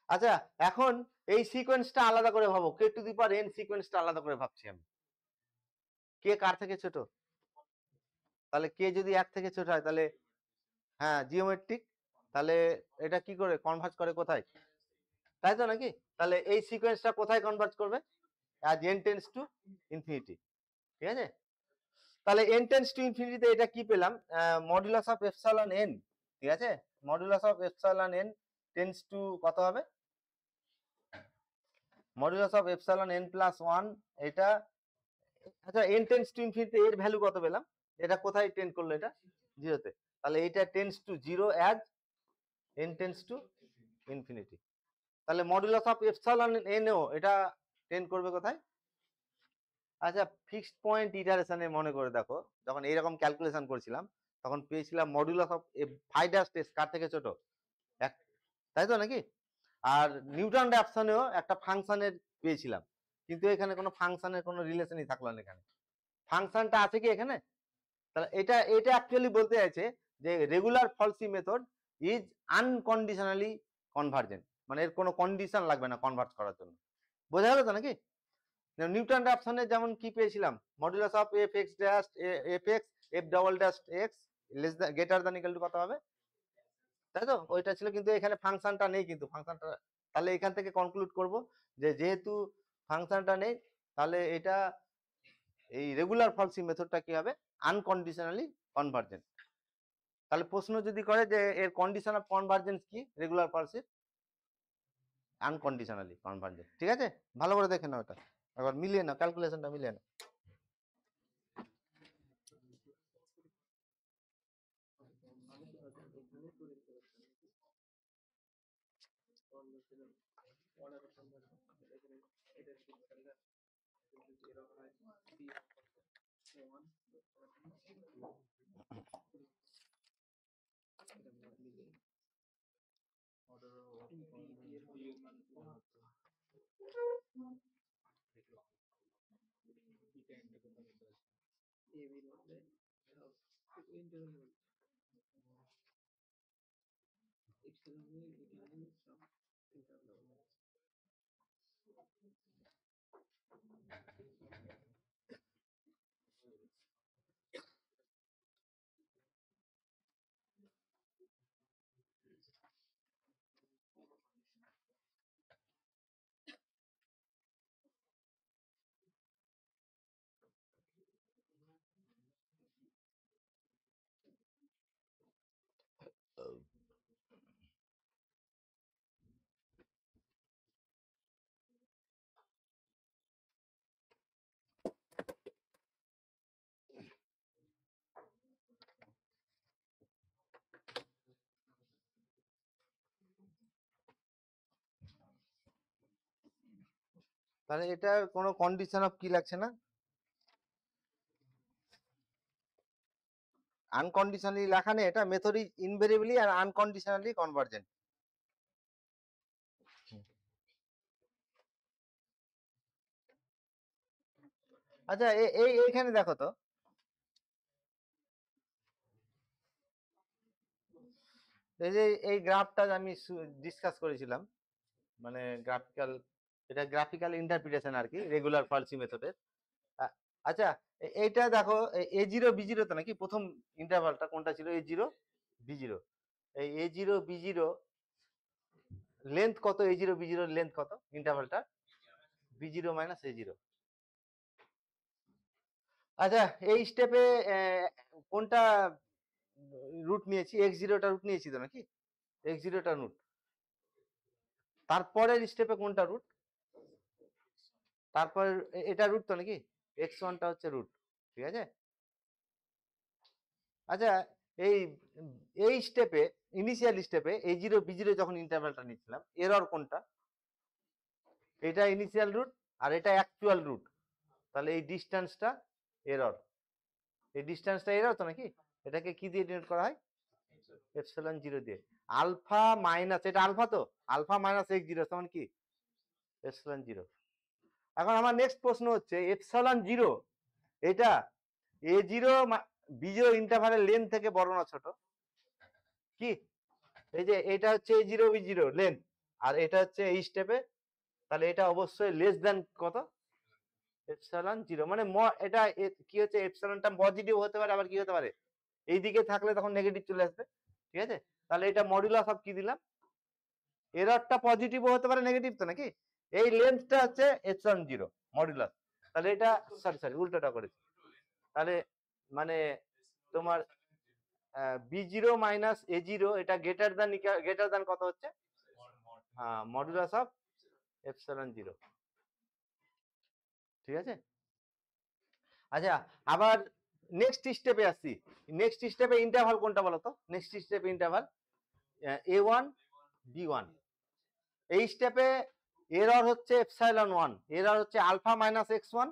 আচ্ছা এখন এই সিকোয়েন্সটা আলাদা করে ভাবো, k to the power n সিকোয়েন্সটা আলাদা করে ভাবছি আমি, কে কার থেকে ছোট, তাহলে কে যদি 1 থেকে ছোট হয় তাহলে হ্যাঁ জিওমেট্রিক, তাহলে এটা কি করে কনভার্জ করে কোথায়, তাই তো নাকি, তাহলে এই সিকোয়েন্সটা কোথায় কনভার্জ করবে, as n tends to infinity, ঠিক আছে। তাহলে n টেন্ডস টু ইনফিনিটিতে এটা কি পেলাম, মডুলাস অফ এপসাইলন n, ঠিক আছে, modulus of epsilon n tends two কত হবে, modulus of epsilon n plus 1 এটা, আচ্ছা n টেন্ডস টু ইনফিনিটি এর ভ্যালু কত পেলাম, এটা কোথায় টেন্ড করলো? এটা জিরোতে। তাহলে এটা tends to zero as n tends to infinity. তাহলে মডুলাস অফ এপসাইলন এন ও এটা টেন্ড করবে কোথায়? আচ্ছা, ফিক্সড পয়েন্ট ইটারেশনে মনে করে দেখো, যখন এইরকম ক্যালকুলেশন করছিলাম তখন পেয়েছিলাম modulus of phi dash S কার থেকে ছোট, এক, তাই তো নাকি? আর নিউটন র্যাপসনেও একটা ফাংশনের পেয়েছিলাম, কিন্তু এখানে কোনো ফাংশনের কোনো রিলেশনই থাকলো না। এখানে ফাংশনটা আছে কি এখানে? তাহলে এটা এটা অ্যাকচুয়ালি বলতে চাইছে যে regular Falsi method is unconditionally convergent, মানে এর কোনো কন্ডিশন লাগবে না কনভার্ট করার জন্য। বোঝা গেল তো নাকি? নিউটন র্যাপসনে যেমন কি পেয়েছিলাম, modulus of F x dash F x F double dash x less than greater than equal to কত হবে, তাই তো? ওইটা ছিল, কিন্তু এখানে ফাংশনটা নেই, কিন্তু ফাংশনটা, তাহলে এখান থেকে কনক্লুড করব যে যেহেতু ফাংশনটা নেই, তাহলে এটা এই রেগুলার ফলসি মেথডটা কি হবে? Unconditionally convergent. তাহলে প্রশ্ন যদি করে যে এর কন্ডিশন অফ কনভার্জেন্স কি রেগুলার ফলসির? Unconditionally convergent. ঠিক আছে, ভালো করে দেখে নাও, এটা একবার মিলিয়ে নাও, ক্যালকুলেশনটা মিলিয়ে নাও। তাহলে এটা কোনো কন্ডিশন অফ কি লাগছে না? আনকন্ডিশনালি লেখা নেই, এটা মেথড ইজ ইনভেরিয়েবলি আর আনকন্ডিশনালি কনভার্জেন্ট। আচ্ছা, এইখানে দেখো তো, এই যে এই গ্রাফটা আমি ডিসকাস করেছিলাম, মানে গ্রাফিক্যাল, এটা গ্রাফিক্যাল ইন্টারপ্রিটেশন আর কি রেগুলার ফলসি মেথডের। আচ্ছা, এইটা দেখো, এ জিরো বি জিরো তো নাকি প্রথম ইন্টারভালটা কোনটা ছিল? এ জিরো বি জিরো। এই এ জিরো বি জিরো লেন্থ কত? এ জিরো বি জিরোর লেন্থ কত ইন্টারভালটা? B zero minus a zero. আচ্ছা, এই স্টেপে কোনটা রুট নিয়েছি? এক্স জিরোটা রুট নিয়েছি তো নাকি? এক্স জিরোটা রুট। তারপরের স্টেপে কোনটা রুট? তারপর এটা রুট তো নাকি? এক্স ওয়ানটা হচ্ছে রুট। ঠিক আছে। আচ্ছা, এই এই স্টেপে, ইনিশিয়াল স্টেপে এ জিরো বি জিরো যখন ইন্টারভ্যালটা নিচ্ছিলাম, এরর কোনটা? এটা ইনিশিয়াল রুট আর এটা অ্যাকচুয়াল রুট, তাহলে এই ডিস্টেন্সটা এরর। এই ডিস্টেন্সটা এরর তো নাকি? এটাকে কি দিয়ে ডিনোট করা হয়? এপসিলন জিরো দিয়ে। আলফা মাইনাস, এটা আলফা তো, আলফা মাইনাস এক্স জিরো সমান কি? Epsilon zero. এখন আমার নেক্সট প্রশ্ন হচ্ছে, এপসিলন জিরো এটা এ জিরো বি জিরো ইন্টারভালের লেন্থ থেকে বড় না ছোট? কি? এই যে এটা হচ্ছে A zero B zero length, আর এটা হচ্ছে এই স্টেপে, তাহলে এটা অবশ্যই লেস দেন কত? Epsilon zero. মানে এটা কি হচ্ছে, এপসিলনটা পজিটিভ হতে পারে, আবার কি হতে পারে, এই দিকে থাকলে তখন নেগেটিভ চলে আসবে। ঠিক আছে, তাহলে এটা মডুলাস অফ কি দিলাম? এররটা পজিটিভও হতে পারে, নেগেটিভ তো নাকি? এই লেন্থটা হচ্ছে এপসিলন জিরো মডুলাস। তাহলে এটা সরি সরি উল্টোটা করেছি। তাহলে মানে তোমার B zero minus a zero এটা গ্রেটার দ্যান কত হচ্ছে? Modulus of epsilon zero. ঠিক আছে। আচ্ছা, আবার নেক্সট স্টেপে আসছি। নেক্সট স্টেপে ইন্টারভাল কোনটা বলো তো? নেক্সট স্টেপে ইন্টারভাল A1 B1। এই স্টেপে এরর হচ্ছে এপসাইলন 1, এরর হচ্ছে আলফা মাইনাস x1।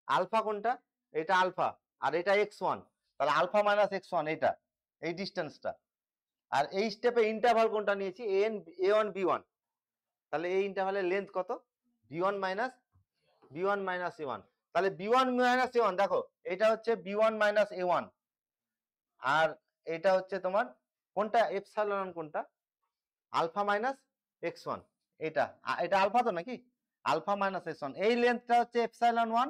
আলফা কোনটা? এটা আলফা, আর এটা x1, তাহলে আলফা মাইনাস x1 এটা, এই ডিস্টেন্সটা। আর এই স্টেপে ইন্টারভাল কোনটা নিয়েছি? A1 B1। তাহলে এই ইন্টারভালের লেন্থ কত? B1 minus A1। তাহলে B1 মাইনাস A1 দেখো, এটা হচ্ছে B1 মাইনাস A1, আর এটা হচ্ছে তোমার কোনটা? এপসাইলন কোনটা? Alpha minus x1। এটা এটা আলফা তো নাকি? Alpha minus x1। এই লেন্থটা হচ্ছে এপসাইলন 1,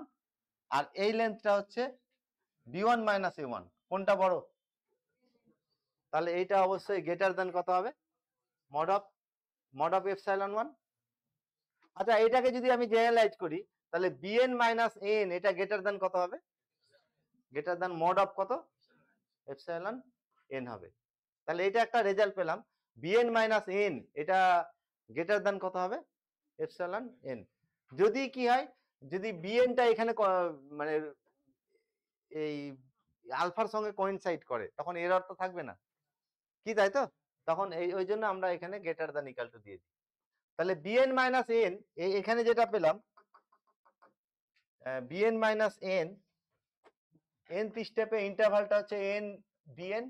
আর এই লেন্থটা হচ্ছে B1 মাইনাস A1। কোনটা বড়? তাহলে এইটা অবশ্যই গ্রেটার দেন কত হবে? Mod of epsilon 1। আচ্ছা, এটাকে যদি আমি জেনারেলাইজ করি, তাহলে bn মাইনাস n এটা গ্রেটার দেন কত হবে? গ্রেটার দেন মড অফ কত? এপসাইলন n হবে। তাহলে এটা একটা রেজাল্ট পেলাম, bn মাইনাস n এটা গ্রেটার দেন কত হবে? Epsilon n। যদি কি হয়, যদি bnটা এখানে মানে এই আলফার সঙ্গে কোইনসাইড করে, তখন এরর তো থাকবে না কি, তাই তো? তখন ওই জন্য আমরা এখানে গ্রেটার দেন ইকুয়াল টু দিয়ে দিই। তাহলে bn মাইনাস n এখানে যেটা পেলাম, bn মাইনাস n, nth স্টেপে ইন্টারভালটা হচ্ছে n bn,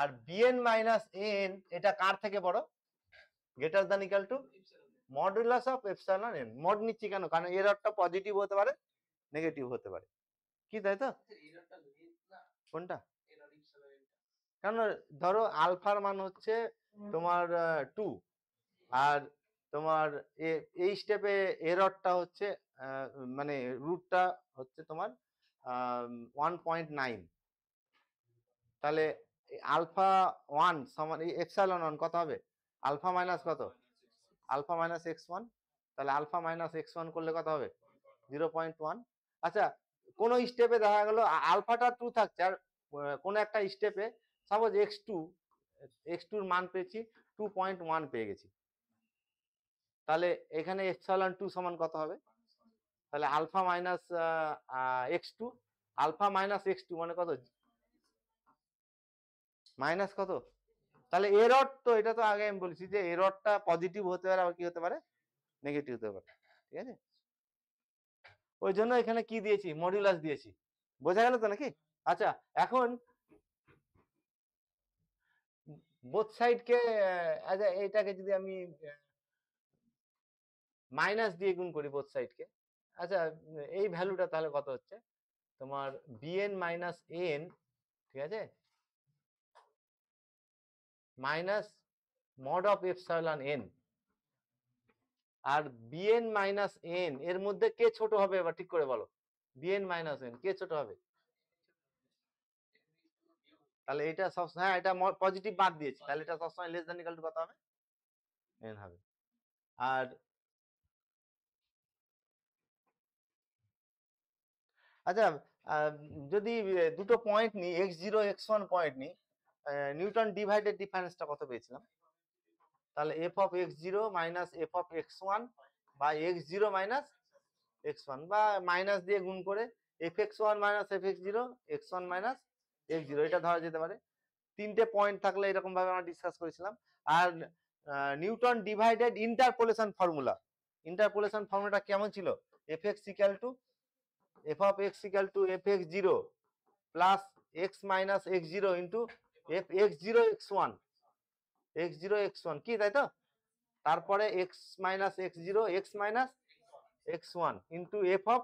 আর bn মাইনাস n এটা কার থেকে বড়? Greater than equal to modulus of epsilon n। Mod নিচ্ছি কেন? কারণ এররটা পজিটিভ হতে পারে, নেগেটিভ হতে পারে কি, তাই তো? কোনটা? কারণ ধরো আলফার মান হচ্ছে তোমার 2, আর তোমার এই স্টেপে এররটা হচ্ছে মানে রুটটা হচ্ছে তোমার 1.9। তাহলে আলফা 1 সমান এপসাইলন 1 কত হবে? আলফা মাইনাস কত? Alpha minus x1। তাহলে আলফা মাইনাস x1 করলে কত হবে? 0.1। আচ্ছা, কোন স্টেপে দেখা গেল আলফাটা 2 থাকছে, আর কোন একটা স্টেপে সাপোজ x2 এর মান পেয়েছি 2.1 পেয়ে গেছি, তাহলে এখানে এপসাইলন 2 সমান কত হবে? তাহলে alpha minus x2, alpha minus x2 মানে কত? মাইনাস কত? তাহলে এরর তো, এটা তো আগে আমি বলেছি যে এররটা পজিটিভ হতে পারে, আবার কি হতে পারে? নেগেটিভ হতে পারে, ঠিক আছে? ওই জন্য এখানে কি দিয়েছি? মডুলাস দিয়েছি। বোঝা গেল তো নাকি? আচ্ছা, এখন বোথ সাইডকে, আচ্ছা এইটাকে যদি আমি মাইনাস দিয়ে গুণ করি বোথ সাইডকে, আচ্ছা এই ভ্যালুটা তাহলে কত হচ্ছে তোমার? bn মাইনাস n, ঠিক আছে, minus mod of epsilon n। আর bn মাইনাস n এর মধ্যে কে ছোট হবে? এবার ঠিক করে বলো, bn মাইনাস n কে ছোট হবে? তাহলে এটা সব, হ্যাঁ এটা পজিটিভ বাদ দিয়েছি, তাহলে এটা সবসময় লেস দ্যান ইকুয়াল টু কত হবে? n হবে। আর আচ্ছা, যদি দুটো পয়েন্ট নিই, x0 x1 পয়েন্ট নিই, নিউটন ডিভাইডেড ডিফারেন্সটা কত পেয়েছিলাম? তাহলে f of x0 minus f of x1 বা x0 মাইনাস x1, বা মাইনাস দিয়ে গুণ করে fx1 minus fx0, x1 minus x0, এটা ধরা যেতে পারে। তিনটে পয়েন্ট থাকলে এরকম ভাবে আমরা ডিসকাস করেছিলাম। আর নিউটন ডিভাইডেড ইন্টারপোলেশন ফর্মুলাটা কেমন ছিল? fx equal to f of x equal to fx0 plus x minus x0 into fx0 x1 কি, তাই তো? তারপরে x minus x0 x minus x1 into f of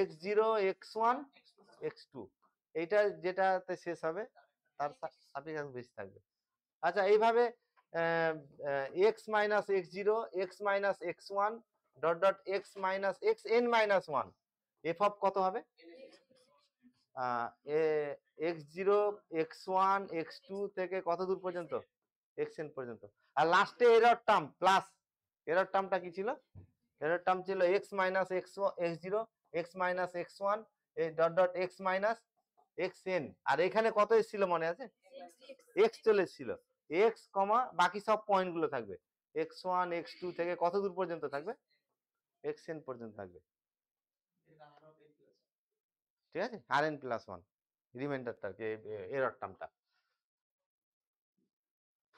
x0 x1 x2, এইটা যেটাতে শেষ হবে তার সাপেক্ষে বেশি থাকবে। আচ্ছা, এইভাবে x minus x0 x minus x1 dot dot x minus xn minus 1, f of কত হবে? x0 x1 x2 থেকে কত দূর পর্যন্ত? xn পর্যন্ত। আর লাস্টে এরর টার্ম প্লাস, এরর টার্মটা কি ছিল? এরর টার্ম ছিল x minus x0 x minus x1 dot dot x minus xn। আর এখানে কত এসেছিল মনে আছে? x চলে এসেছিল, x কমা বাকি সব পয়েন্ট গুলো থাকবে, x1 x2 থেকে কত দূর পর্যন্ত থাকবে? xn পর্যন্ত থাকবে। ঠিক আছে, Rn প্লাস 1 রিমাইন্ডারটা এরর টার্মটা।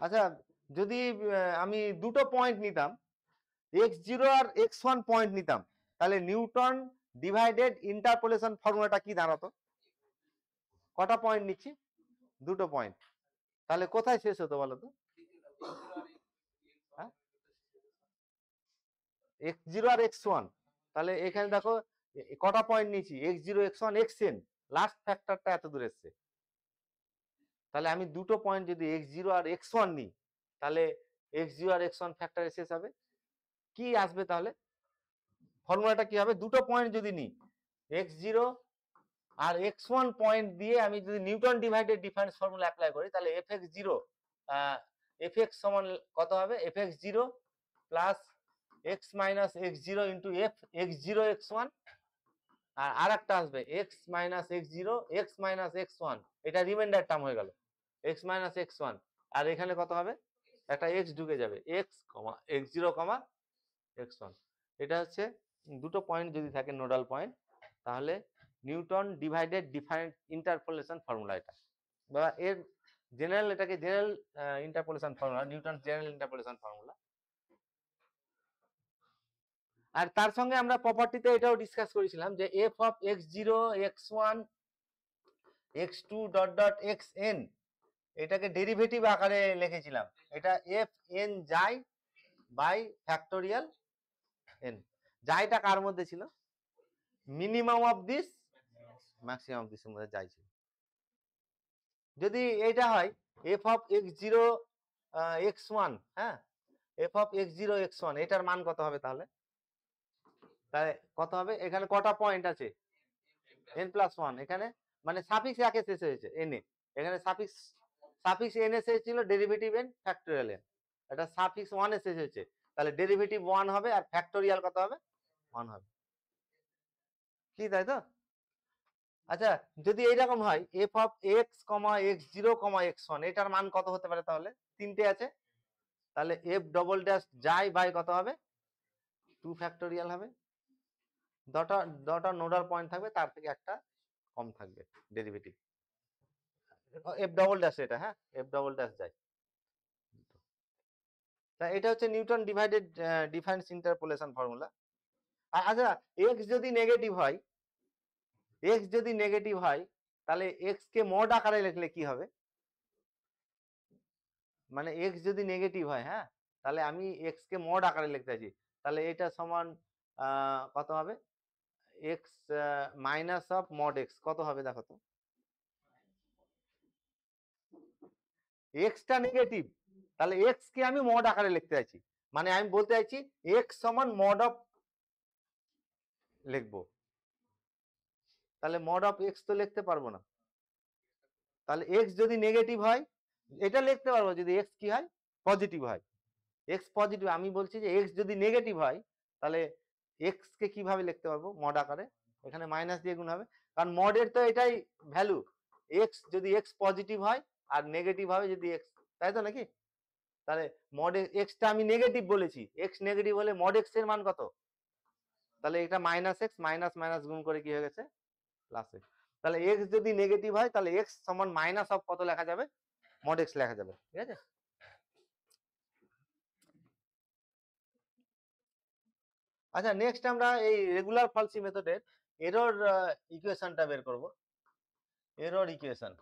আচ্ছা, যদি আমি দুটো পয়েন্ট নিতাম, x0 আর x1 পয়েন্ট নিতাম, তাহলে নিউটন ডিভাইডেড ইন্টারপোলেশন ফর্মুলাটা কি দাঁড়াতো? কটা পয়েন্ট নিচ্ছি? দুটো পয়েন্ট। তাহলে কোথায় শেষ হতো বলো তো? x0 আর x1, তাহলে এখানে দেখো কটা পয়েন্ট নিয়েছি, x0 x1 xn, লাস্ট ফ্যাক্টরটা এত দূর এসছে। তাহলে আমি দুটো পয়েন্ট যদি x0 আর x1 নিই, তাহলে x0 আর x1 ফ্যাক্টর শেষ হবে। কি আসবে তাহলে? ফর্মুলাটা কি হবে? দুটো পয়েন্ট যদি নিই, x0 আর x1 পয়েন্ট দিয়ে আমি যদি Newton divided difference formula apply করি, তাহলে fx0 fx সমান কত হবে? fx0 plus x minus x0 into f x0 x1, আর আরেকটা আসবে x minus x0 x minus x1, এটা রিমাইন্ডার টার্ম হয়ে গেল, x মাইনাস x1, আর এখানে কত হবে? একটা x ঢুকে যাবে, x x0 x1। এটা হচ্ছে দুটো পয়েন্ট যদি থাকে নোডাল পয়েন্ট, তাহলে Newton divided different interpolation formula এটা, বা এর জেনারেল, এটাকে general interpolation formula, Newton general interpolation formula. আর তার সঙ্গে আমরা প্রপার্টিতে এটাও ডিসকাস করেছিলাম যে f of x0 x1 x2 dot dot xn, এটাকে ডেরিভেটিভ আকারে লিখেছিলাম, এটা fn যাই বাই ফ্যাক্টোরিয়াল n। যাইটা কার মধ্যে ছিল? Minimum of this maximum of this এর মধ্যে যাই ছিল। যদি এটা হয় f অফ x0 x1, হ্যাঁ, f অফ x0 x1, এটার মান কত হবে তাহলে? তাহলে কত হবে? এখানে কটা পয়েন্ট আছে? n প্লাস 1, এখানে মানে সাফিক্স একে শেষ হয়েছে n এ, এখানে সাফিক্স n এ শেষ ছিল, ডেরিভেটিভ n ফ্যাক্টোরিয়াল n, এটা সাফিক্স 1 এ শেষ হয়েছে, তাহলে ডেরিভেটিভ 1 হবে আর ফ্যাক্টোরিয়াল কত হবে? 1 হবে। কি, তাই তো? আচ্ছা, যদি এইরকম হয় f of x, x0, x1, এটার মান কত হতে পারে তাহলে? তিনটে আছে, তাহলে f ডবল ড্যাশ যাই বাই কত হবে? 2 ফ্যাক্টোরিয়াল হবে। দটা নোডাল পয়েন্ট থাকবে, তার থেকে একটা কম থাকবে ডেরিভেটিভ, f ডবল ড্যাশ, এটা হ্যাঁ, f ডবল ড্যাশ যাই। তা এটা হচ্ছে Newton divided difference interpolation formula. আচ্ছা, x যদি নেগেটিভ হয়, x যদি নেগেটিভ হয়, তাহলে x কে মড আকারে লিখলে কি হবে? মানে x যদি নেগেটিভ হয়, হ্যাঁ, তাহলে আমি x কে মড আকারে লিখতে চাইছি, তাহলে এটা সমান কত হবে? x minus of mod x কত হবে দেখো তো? x টা নেগেটিভ, তাহলে x কে আমি মড আকারে লিখতে চাইছি, মানে আমি বলতে চাইছি x সমান মড অফ লিখবো, তাহলে মড অফ x তো লিখতে পারবো না। তাহলে x যদি নেগেটিভ হয়, এটা লিখতে পারবো যদি x কি হয়? পজিটিভ হয়। x পজিটিভ, আমি বলছি যে x যদি নেগেটিভ হয়, তাহলে x কে কিভাবে লিখতে পারবো? মড আকারে, এখানে মাইনাস দিয়ে গুণ হবে, কারণ মডের তো এটাই ভ্যালু, x যদি x পজিটিভ হয় আর নেগেটিভ হবে যদি x, তাই তো নাকি? তাহলে মড x টা আমি নেগেটিভ বলেছি, x নেগেটিভ হলে মড x এর মান কত? তাহলে এটা মাইনাস x, মাইনাস মাইনাস গুণ করে কি হয়ে গেছে? Plus x। তাহলে x যদি নেগেটিভ হয়, তাহলে x সমান মাইনাস অফ কত লেখা যাবে? মড x লেখা যাবে, ঠিক আছে? আচ্ছা, নেক্সট আমরা এই রেগুলার ফলসি মেথডের এরর ইকুয়েশনটা বের করব। এরর ইকুয়েশন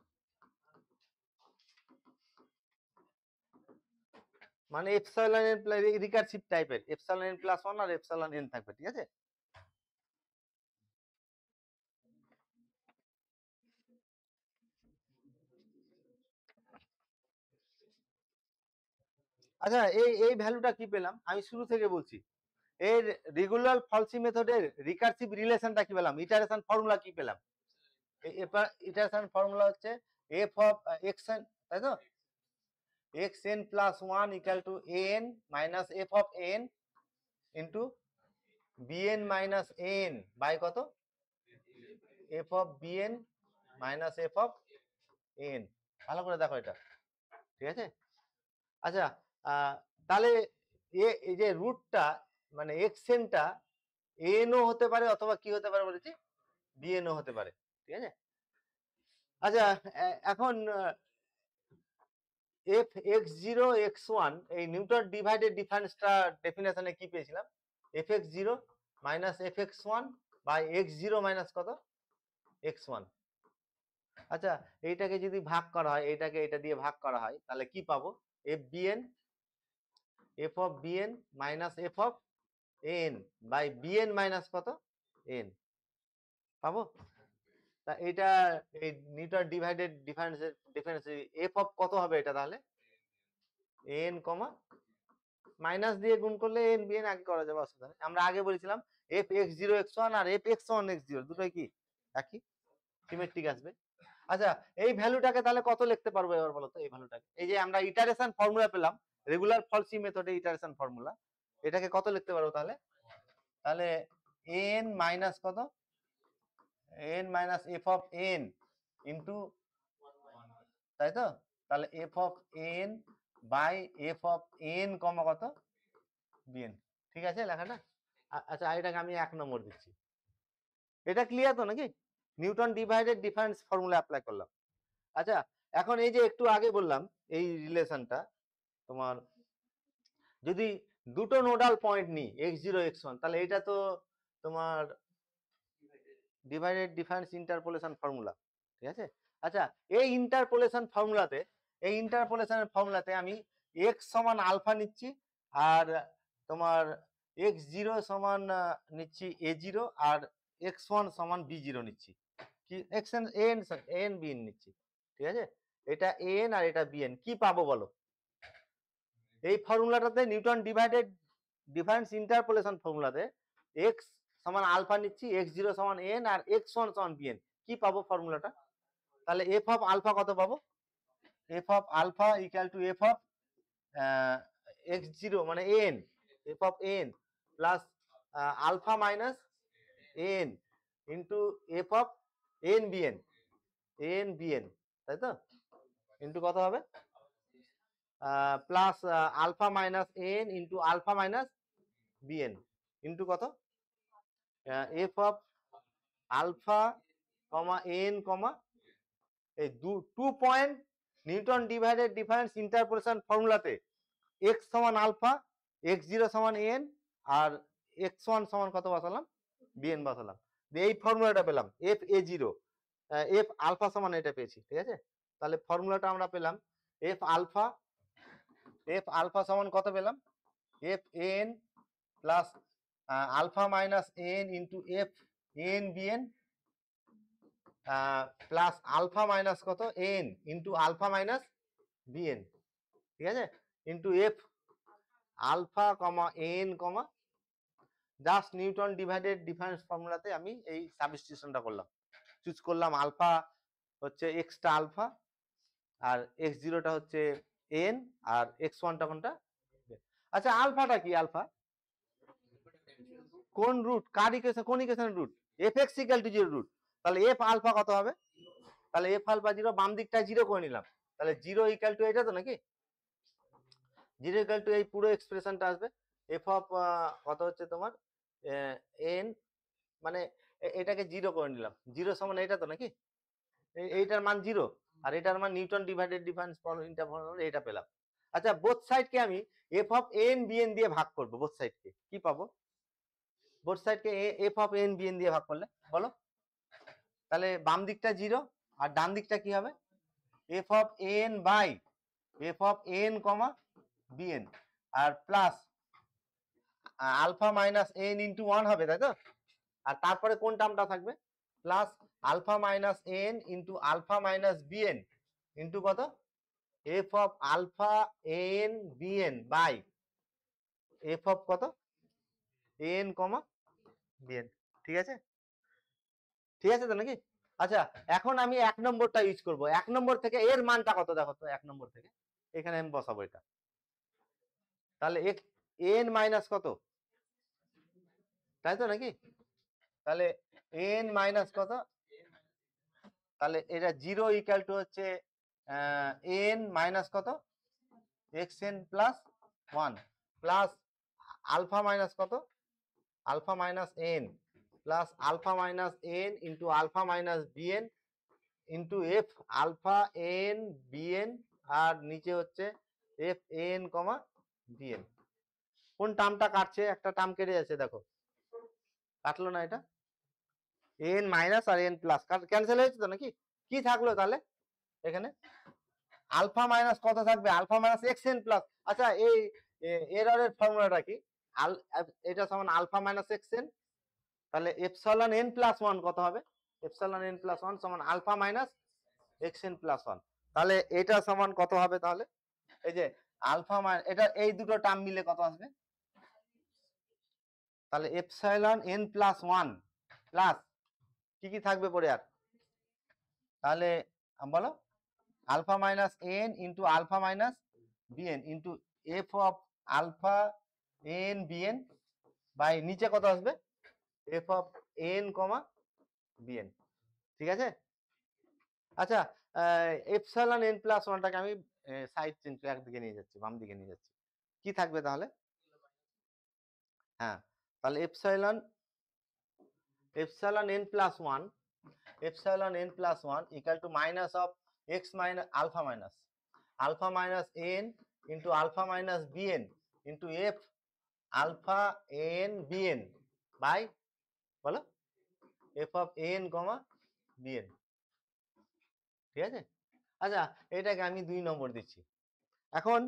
মানে এপসাইলন এন রিকারসিভ টাইপের, এপসাইলন এন প্লাস 1 আর এপসাইলন এন থাকবে, ঠিক আছে? আচ্ছা, এই ভ্যালুটা কি পেলাম? আমি শুরু থেকে বলছি, এর রেগুলার ফলসি মেথডের রিকারসিভ রিলেশনটা কি পেলাম? ইটারেশন ফর্মুলা কি পেলাম? ইটারেশন ফর্মুলা হচ্ছে f অফ xn, তাই তো? xn plus 1 equal to an minus f of n into bn minus an by কত? f of bn minus f of n। ভালো করে দেখো এটা, ঠিক আছে? আচ্ছা, তাহলে এই যে রুটটা মানে xn টা an ও হতে পারে অথবা কি হতে পারে বলেছি? bn ও হতে পারে, ঠিক আছে। আচ্ছা এখন F X zero x one, এই নিউটন ডিভাইডেড ডিফারেন্সটা ডেফিনেশনে কি পেয়েছিলাম? F X zero minus F X one by X zero minus কত? X one. আচ্ছা এইটাকে যদি ভাগ করা হয়, এইটাকে এটা দিয়ে ভাগ করা হয়, তাহলে কি পাবো? F bn, f of BN minus F of N by BN minus কত? এন পাবো। তা এটা এই Newton divided difference f of কত হবে এটা তাহলে? এন কমা মাইনাস দিয়ে গুণ করলে এন বিএন আগে করা যাবে, অসুবিধা নেই। আমরা আগে বলেছিলাম F X zero x one আর F X one X zero দুটোই কি একই, সিমেট্রিক আসবে। আচ্ছা এই ভ্যালুটাকে তাহলে কত লিখতে পারবো এবার বলো তো? এই ভ্যালুটাকে, এই যে আমরা ইটারেশন ফর্মুলা পেলাম, রেগুলার ফলসি মেথডে ইটারেশন ফর্মুলা, এটাকে কত লিখতে পারবো তাহলে? তাহলে এন মাইনাস কত? N minus F of N into, তাই তো? তাহলে F of N by F of N comma কত? বিএন। ঠিক আছে লেখাটা? আচ্ছা এটাকে আমি 1 নম্বর দিচ্ছি। এটা ক্লিয়ার তো নাকি? Newton divided difference formula apply করলাম। আচ্ছা এখন এই যে একটু আগে বললাম এই রিলেশনটা, তোমার যদি দুটো নোডাল পয়েন্ট নিই x0 x1, তাহলে এটা তো তোমার ডিভাইডেড ডিফারেন্স ইন্টারপোলেশন ফর্মুলা, ঠিক আছে। আচ্ছা এই ইন্টারপোলেশন ফর্মুলাতে আমি x সমান আলফা নিচ্ছি, আর তোমার x0 সমান নিচ্ছি a0, আর x1 সমান b0 নিচ্ছি, কি an bn নিচ্ছি, ঠিক আছে। এটা an আর এটা bn, কি পাবো বলো? এই ফর্মুলাটাতে নিউটন ডিভাইডেড ডিফারেন্স ইন্টারপোলেশন ফর্মুলাতে x সমান আলফা নিচ্ছি, x0 সমান n আর x1 সমান bn, কি পাবো ফর্মুলাটা? তাহলে f অফ আলফা কত পাবো? f of alpha equal to f of x0 মানে n, f of n plus alpha minus n into f of n bn, তাই তো? ইন্টু কত হবে? Plus alpha minus n into alpha minus bn into কত? f of alpha comma n comma এই 2 point Newton divided difference interpolation ফর্মুলাতে x সমান alpha, x0 সমান n আর x1 সমান কত বসালাম? bn বসালাম, এই ফর্মুলাটা পেলাম f a0, f আলফা সমান এটা পেয়েছি, ঠিক আছে। তাহলে ফর্মুলাটা আমরা পেলাম f আলফা সমান কত পেলাম? f n plus alpha minus n into f n bn plus alpha minus কত? n into alpha minus bn, ঠিক আছে, into f alpha comma n comma just Newton divided difference ফর্মুলাতে আমি এই সাবস্টিটিউশনটা করলাম, চুজ করলাম আলফা হচ্ছে এক্সটা আলফা, আর x0টা হচ্ছে n, আর x1টা কোনটা? আচ্ছা আলফাটা কি? আলফা কোন রুট? কার ইকুয়েশন? কোন ইকুয়েশনের root? fx equal to 0 root. তাহলে f আলফা কত হবে? তাহলে f আলফা 0, বাম দিকটা 0 করে নিলাম, তাহলে 0 ইকুয়াল টু এটা তো নাকি? 0 ইকুয়াল টু এই পুরো এক্সপ্রেশনটা আসবে, f অফ কত হচ্ছে তোমার n, মানে এটাকে 0 করে নিলাম, 0 সমান এটা তো নাকি? এইটার মান 0 আর এটার মান নিউটন ডিভাইডেড ডিফারেন্স ফর্মুলা, এটা পেলাম। আচ্ছা বোথ সাইডকে আমি f অফ n bn দিয়ে ভাগ করব, বোথ সাইডকে কি পাবো? বোথ সাইডকে f অফ n bn দিয়ে ভাগ করলে বলো, তাহলে বাম দিকটা 0 আর ডান দিকটা কি হবে? f of n by f of n comma bn আর plus alpha minus n into 1 হবে, তাই তো? আর তারপরে কোন টার্মটা থাকবে? Plus alpha minus n into alpha minus bn into কত? f of alpha n bn by f of কত? n কমা bn, ঠিক আছে? ঠিক আছে তো নাকি? আচ্ছা এখন আমি 1 নম্বরটা ইউজ করব, 1 নম্বর থেকে এর মানটা কত দেখো তো? 1 নম্বর থেকে এখানে আমি বসাবো এটা, তাহলে n মাইনাস কত, তাই তো নাকি? তাহলে n মাইনাস কত? তাহলে এটা 0 ইকুয়াল টু হচ্ছে n মাইনাস কত? xn plus 1 plus alpha minus কত? Alpha minus n plus alpha minus n into alpha minus BN into f alpha n b n, আর নিচে হচ্ছে এফ এন কমা বিএন। কোন টার্মটা কাটছে? একটা টার্ম কেটে যাচ্ছে, দেখো কাটলো না এটা, এন মাইনাস আর এন প্লাস ক্যান্সেল হয়েছে তো নাকি? কি থাকলো তাহলে এখানে? আলফা মাইনাস কত থাকবে? Alpha minus x n plus. আচ্ছা এই এররের ফর্মুলাটা কি? এটা সমান আলফা মাইনাস এক্স এন, তাহলে এপসাইলন এন প্লাস ওয়ান কত হবে? এপসাইলন এন প্লাস ওয়ান সমান alpha minus x n plus one. তাহলে এটা সমান কত হবে তাহলে? এই যে আলফা মাইনাস, এটা এই দুটো টার্ম মিলে কত আসবে? তাহলে epsilon N plus one plus কি কি থাকবে পরে আর? তাহলে বলো, alpha minus n into alpha minus BN into f of alpha n BN by নিচে কত আসবে? F of N comma BN. ঠিক আছে? আচ্ছা এপসাইলন এন প্লাস ওয়ানটাকে আমি সাইড চেঞ্জ করে একদিকে নিয়ে যাচ্ছি, বাম দিকে নিয়ে যাচ্ছি, কি থাকবে তাহলে? হ্যাঁ, তাহলে epsilon N plus one, epsilon N plus one equal to minus of x minus alpha minus n into alpha minus BN into f alpha n BN by বলো f of N comma BN. ঠিক আছে? আচ্ছা এটাকে আমি 2 নম্বর দিচ্ছি। এখন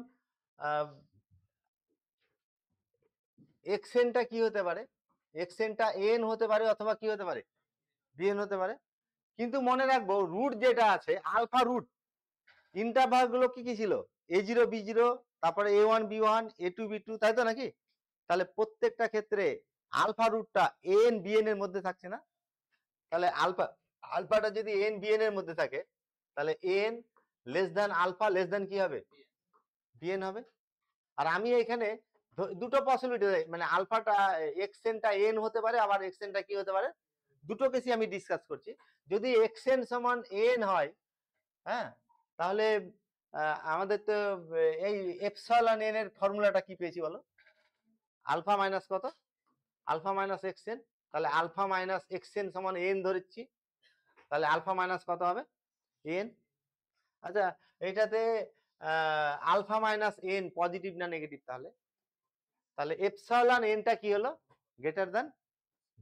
এক্সএনটা কি হতে পারে? এক্সএনটা এন হতে পারে অথবা কি হতে পারে? বিএন হতে পারে। কিন্তু মনে রাখবো রুট যেটা আছে আলফা রুট, ইন্টারভাল গুলো কি কি ছিল? A0 B0, তারপরে A1 B1 A2 B2, তাই তো নাকি? তাহলে প্রত্যেকটা ক্ষেত্রে আলফা রুটটা এন বিএন এর মধ্যে থাকছে না? তাহলে আলফাটা যদি এন বিএন এর মধ্যে থাকে তাহলে n less than alpha less than কি হবে? বিএন হবে। আর আমি এখানে দুটো পসিবিলিটি, মানে আলফাটা এক্সএনটা এন হতে পারে, আবার এক্সএনটা কি হতে পারে, দুটো কেসই আমি ডিসকাস করছি। যদি এক্সএন সমান এন হয়, হ্যাঁ, তাহলে আমাদের তো এই এপসাইলন এন এর ফর্মুলাটা কি পেয়েছি বলো? আলফা মাইনাস কত? Alpha minus xn. তাহলে আলফা মাইনাস এক্সএন সমান এন ধরেছি, তাহলে আলফা মাইনাস কত হবে? এন। আচ্ছা এটাতে আলফা মাইনাস এন পজিটিভ না নেগেটিভ? তাহলে তাহলে এপসাইলন এনটা কি হলো? গ্রেটার দ্যান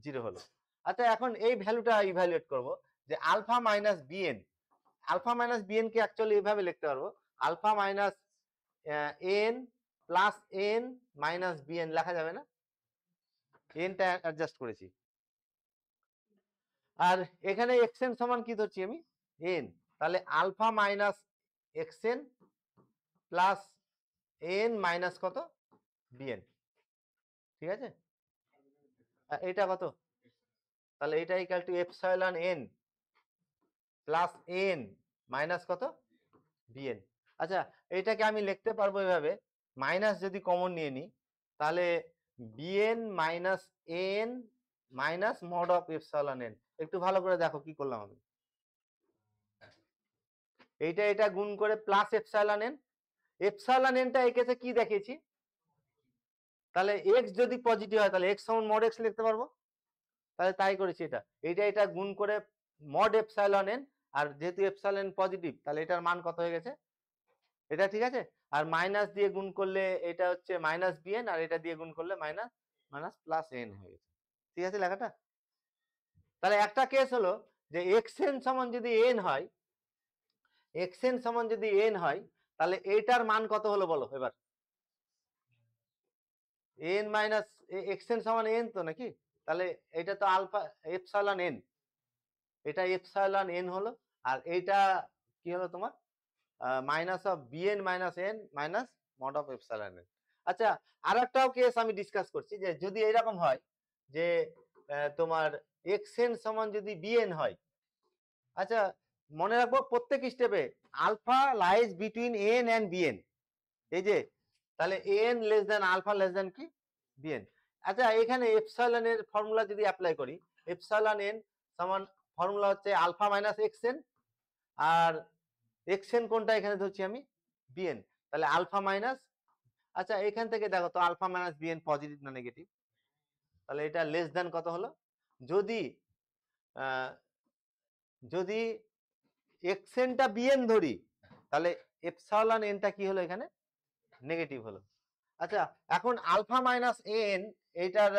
0 হলো। আচ্ছা এখন এই ভ্যালুটা ইভ্যালুয়েট করব যে alpha minus b n, alpha minus b n কে অ্যাকচুয়ালি এইভাবে লিখতে পারবো, alpha minus n plus n minus b n লেখা যাবে না? এনটা অ্যাডজাস্ট করেছি, আর এখানে এক্সএন সমান কি ধরছি আমি? এন। তাহলে alpha minus xn plus n minus কত? বিএন। ঠিক আছে? এটা কত? তাহলে এটা equal to epsilon N plus n minus কত? বিএন। আচ্ছা এটাকে আমি লিখতে পারবো এভাবে, মাইনাস যদি কমন নিয়ে নিই তাহলে BN minus n minus mod of epsilon n. একটু ভালো করে দেখো কি করলাম আমি, এটা গুণ করে প্লাস এপসাইলন এন, এপসাইলন এনটা এই কেসে কি দেখিয়েছি? তাহলে এক্স যদি পজিটিভ হয় তাহলে এক্স সমান মড এক্স লিখতে পারবো, তাহলে তাই করেছি। এটা গুণ করে মড এপসাইলন এন, আর যেহেতু এপসাইলন পজিটিভ তাহলে এটার মান কত হয়ে গেছে? এটা। ঠিক আছে? আর মাইনাস দিয়ে গুণ করলে এটা হচ্ছে মাইনাস বিএন, আর এটা দিয়ে গুণ করলে মাইনাস মাইনাস প্লাস এন হয়ে গেছে। ঠিক আছে লেখাটা? তাহলে একটা কেস হলো যে এক্সএন সমান যদি এন হয়, এক্সএন সমান যদি এন হয় তাহলে এটার মান কত হলো বলো এবার? এন মাইনাস এক্সএন সমান এন তো নাকি? তাহলে এটা তো আলফা এপসাইলন এন, এটা এপসাইলন এন হলো, আর এইটা কি হলো তোমার? Minus of BN minus n minus mod of epsilon n. আচ্ছা আর একটাও কেস আমি ডিসকাস করছি, যে যদি এরকম হয় যে তোমার এক্সএন সমান যদি বিএন হয়, আচ্ছা মনে রাখবো প্রত্যেক স্টেপে alpha lies between n and bn, এই যে তাহলে n less than alpha less than কি? বিএন। আচ্ছা এখানে এপসাইলন এর ফর্মুলা যদি অ্যাপ্লাই করি, এপসাইলন এন সমান ফর্মুলা হচ্ছে আলফা মাইনাস এক্সএন, আর এক্সএন কোনটা এখানে ধরছি আমি? বিএন। তাহলে আলফা মাইনাস, আচ্ছা এখান থেকে দেখো তো আলফা মাইনাস বিএন পজিটিভ না নেগেটিভ? তাহলে এটা লেস দেন কত হলো? যদি যদি এক্সএনটা বিএন ধরি তাহলে এপসাইলন এনটা কি হলো এখানে নেগেটিভ হলো। আচ্ছা এখন আলফা মাইনাস এন এইটার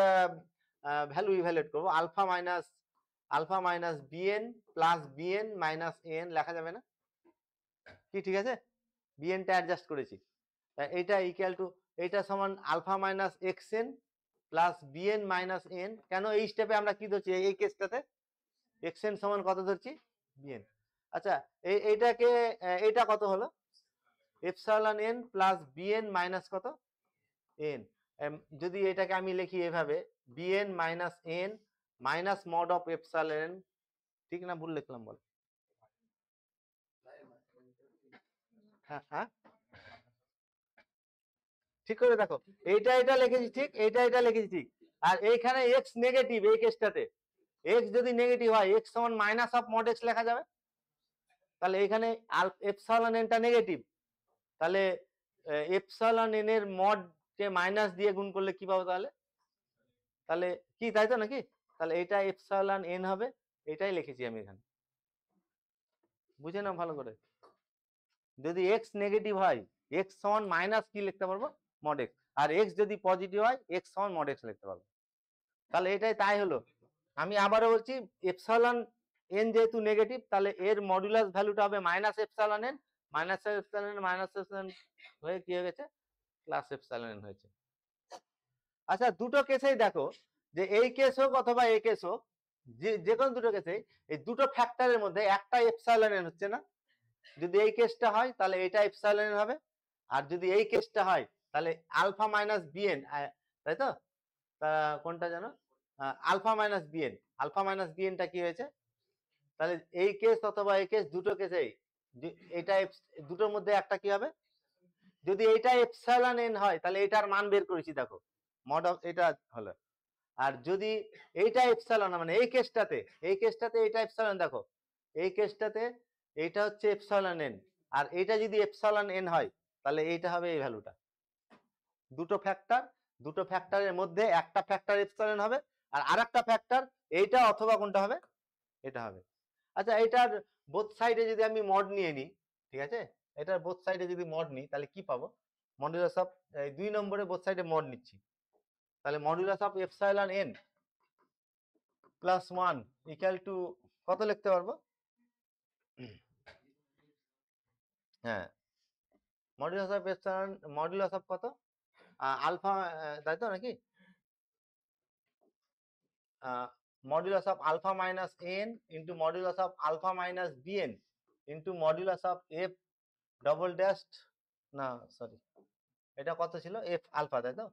ভ্যালু ইভ্যালুয়েট করবো। Alpha minus bn plus bn minus n লেখা যাবে না কি? ঠিক আছে, বিএনটা অ্যাডজাস্ট করেছি, এইটা ইকুয়াল টু এইটা সমান alpha minus x n plus bn minus n. কেন এই স্টেপে আমরা কি ধরছি? এই কেসটাতে এক্স এন সমান কত ধরছি? বিএন। আচ্ছা এইটাকে এইটা কত হলো? Epsilon N plus bn minus কত? এন। যদি এটাকে আমি লিখি এভাবে bn minus n minus mod of epsilon n, ঠিক না ভুল লিখলাম বল? হ্যাঁ হ্যাঁ ঠিক করে দেখো, এটা লিখেছি ঠিক, এটা লিখেছি ঠিক। আর এইখানে এক্স নেগেটিভ, এই কেসটাতে এক্স যদি নেগেটিভ হয় এক্স সমান মাইনাস অফ মড এক্স লেখা যাবে। তাহলে এখানে এপসাইলন এনটা নেগেটিভ, তাহলে এপসাইলন এন এর মড কে মাইনাস দিয়ে গুণ করলে কি পাবো? তাহলে কি, তাই তো নাকি? তাহলে এটা এপসাইলন এন হবে, এটাই লিখেছি আমি এখানে, বুঝে নাও ভালো করে। যদি এক্স নেগেটিভ হয় এক্স সমান মাইনাস কি লিখতে পারবো? Mod x. আর এক্স যদি পজিটিভ হয় এক্স সমান মড এক্স লিখতে পারবো। তাহলে এটাই তাই হলো। আমি আবারও বলছি, এপসাইলন এন যেহেতু নেগেটিভ তাহলে এর মডুলাস ভ্যালুটা হবে minus epsilon N, minus epsilon হয়ে কি হয়ে গেছে? প্লাস এপসাইলন এন হয়েছে। আচ্ছা দুটো কেসেই দেখো, যে এই কেস হোক অথবা এই কেস হোক, যে কোনো দুটো কেসেই এই দুটো ফ্যাক্টরের মধ্যে একটা এপসাইলন এন হচ্ছে না। যদি এই কেসটা হয় তাহলে এটা এপসাইলন এন হবে, আর যদি এই কেসটা হয় তাহলে আলফা মাইনাস বিএন, তাই তো? কোনটা জানো? Alpha minus b n, alpha minus বিএনটা কি হয়েছে? তাহলে এই কেস অথবা এই কেস দুটো কেসেই এটা দুটোর মধ্যে একটা কি হবে? যদি এটা এপসাইলন এন হয় তাহলে এটার মান বের করেছি দেখো, মড অফ এটা হলো। আর যদি এইটা এপসাইলন মানে এই কেসটাতে এটা এপসাইলন, দেখো এই কেসটাতে এইটা হচ্ছে এপসাইলন এন, আর এটা যদি এপসাইলন এন হয় তাহলে এইটা হবে এই ভ্যালুটা। দুটো ফ্যাক্টরের মধ্যে একটা ফ্যাক্টর এপসাইলন হবে আর আরেকটা ফ্যাক্টর এইটা অথবা কোনটা হবে? এটা হবে। আচ্ছা এটার বোথ সাইডে যদি আমি মড নিয়ে নিই, ঠিক আছে, এটার বোথ সাইডে যদি মড নিই তাহলে কি পাবো? মডুলাস অফ 2 নম্বরে বোথ সাইডে মড নিচ্ছি, তাহলে modulus of epsilon N plus 1 equal to কত লিখতে পারবো? হ্যাঁ modulus of epsilon, modulus of কত? আলফা, তাই তো নাকি? Modulus of alpha minus n into modulus of alpha minus BN into modulus of f double dash, না সরি এটা কত ছিল? এফ আলফা, তাই তো?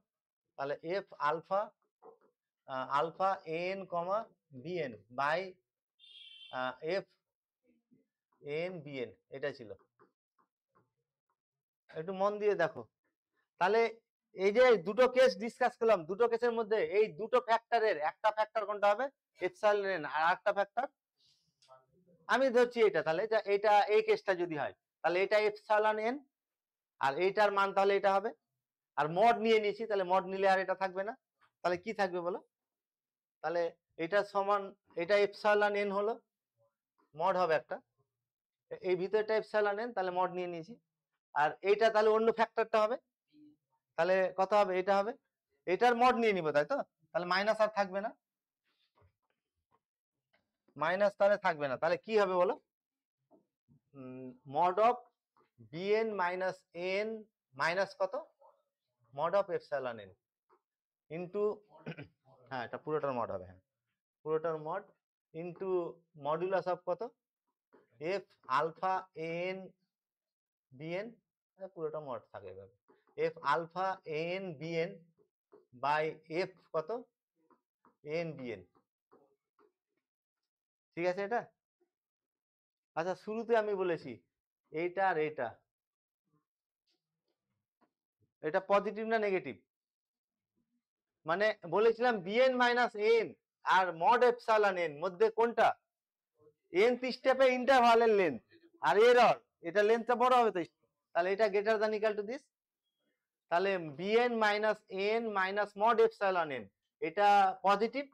তাহলে f alpha alpha n comma bn by f n bn, এটা ছিল। একটু মন দিয়ে দেখো, তাহলে এই যে দুটো কেস ডিসকাস করলাম, দুটো কেসের মধ্যে এই দুটো ফ্যাক্টরের একটা ফ্যাক্টর কোনটা হবে? এপসাইলন এন, আর একটা ফ্যাক্টর আমি ধরছি এটা, তাহলে এটা এই কেসটা যদি হয় তাহলে এটা এপসাইলন এন আর এইটার মান তাহলে এটা হবে। আর মড নিয়ে নিয়েছি, তাহলে মড নিলে আর এটা থাকবে না, তাহলে কি থাকবে বলো? তাহলে এটা সমান এটা এপসাইলন এন হলো, মড হবে একটা, এই ভিতরটা এপসাইলন এন, তাহলে মড নিয়ে নিয়েছি। আর এইটা তাহলে অন্য ফ্যাক্টরটা হবে, তাহলে কত হবে? এটা হবে, এটার মড নিয়ে নিব, তাই তো? তাহলে মাইনাস আর থাকবে না, মাইনাস তাহলে থাকবে না, তাহলে কি হবে বলো? Mod of BN minus n minus কত? Mod of epsilon n into, হ্যাঁ এটা পুরোটার মড হবে, হ্যাঁ পুরোটার মড ইন্টু মডুলাস অফ কত? এফ আলফা এন বিএন, পুরোটা মড থাকে এভাবে, f alpha n BN by f কত? এন বিএন, ঠিক আছে এটা? আচ্ছা শুরুতে আমি বলেছি এইটা আর এটা পজিটিভ না নেগেটিভ? মানে বলেছিলাম বিএন মাইনাস এন আর মড এপসাইলন এন মধ্যে কোনটা nth স্টেপে ইন্টারভালের লেন্থ আর এরর, এটা লেন্থটা বড় হবে তো, তাহলে এটা greater than equal to this, তাহলে BN minus n minus mod epsilon n এটা পজিটিভ,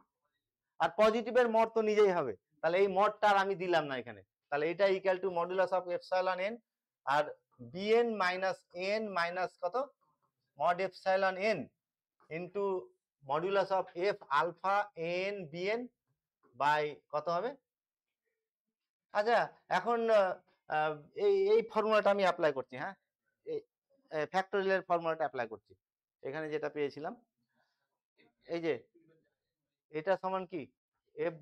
আর পজিটিভের মড তো নিজেই হবে, তাহলে এই মডটা আর আমি দিলাম না এখানে, তাহলে এটা equal to modulus of epsilon n আর বিএন মাইনাস এন মাইনাস কত mod epsilon n into modulus of f alpha n BN by কত হবে। আচ্ছা এখন এই ফর্মুলাটা আমি অ্যাপ্লাই করছি, হ্যাঁ এই ফ্যাক্টোরিয়ালের ফর্মুলাটা অ্যাপ্লাই করছি, এখানে যেটা পেয়েছিলাম এই যে এটা সমান কি এফ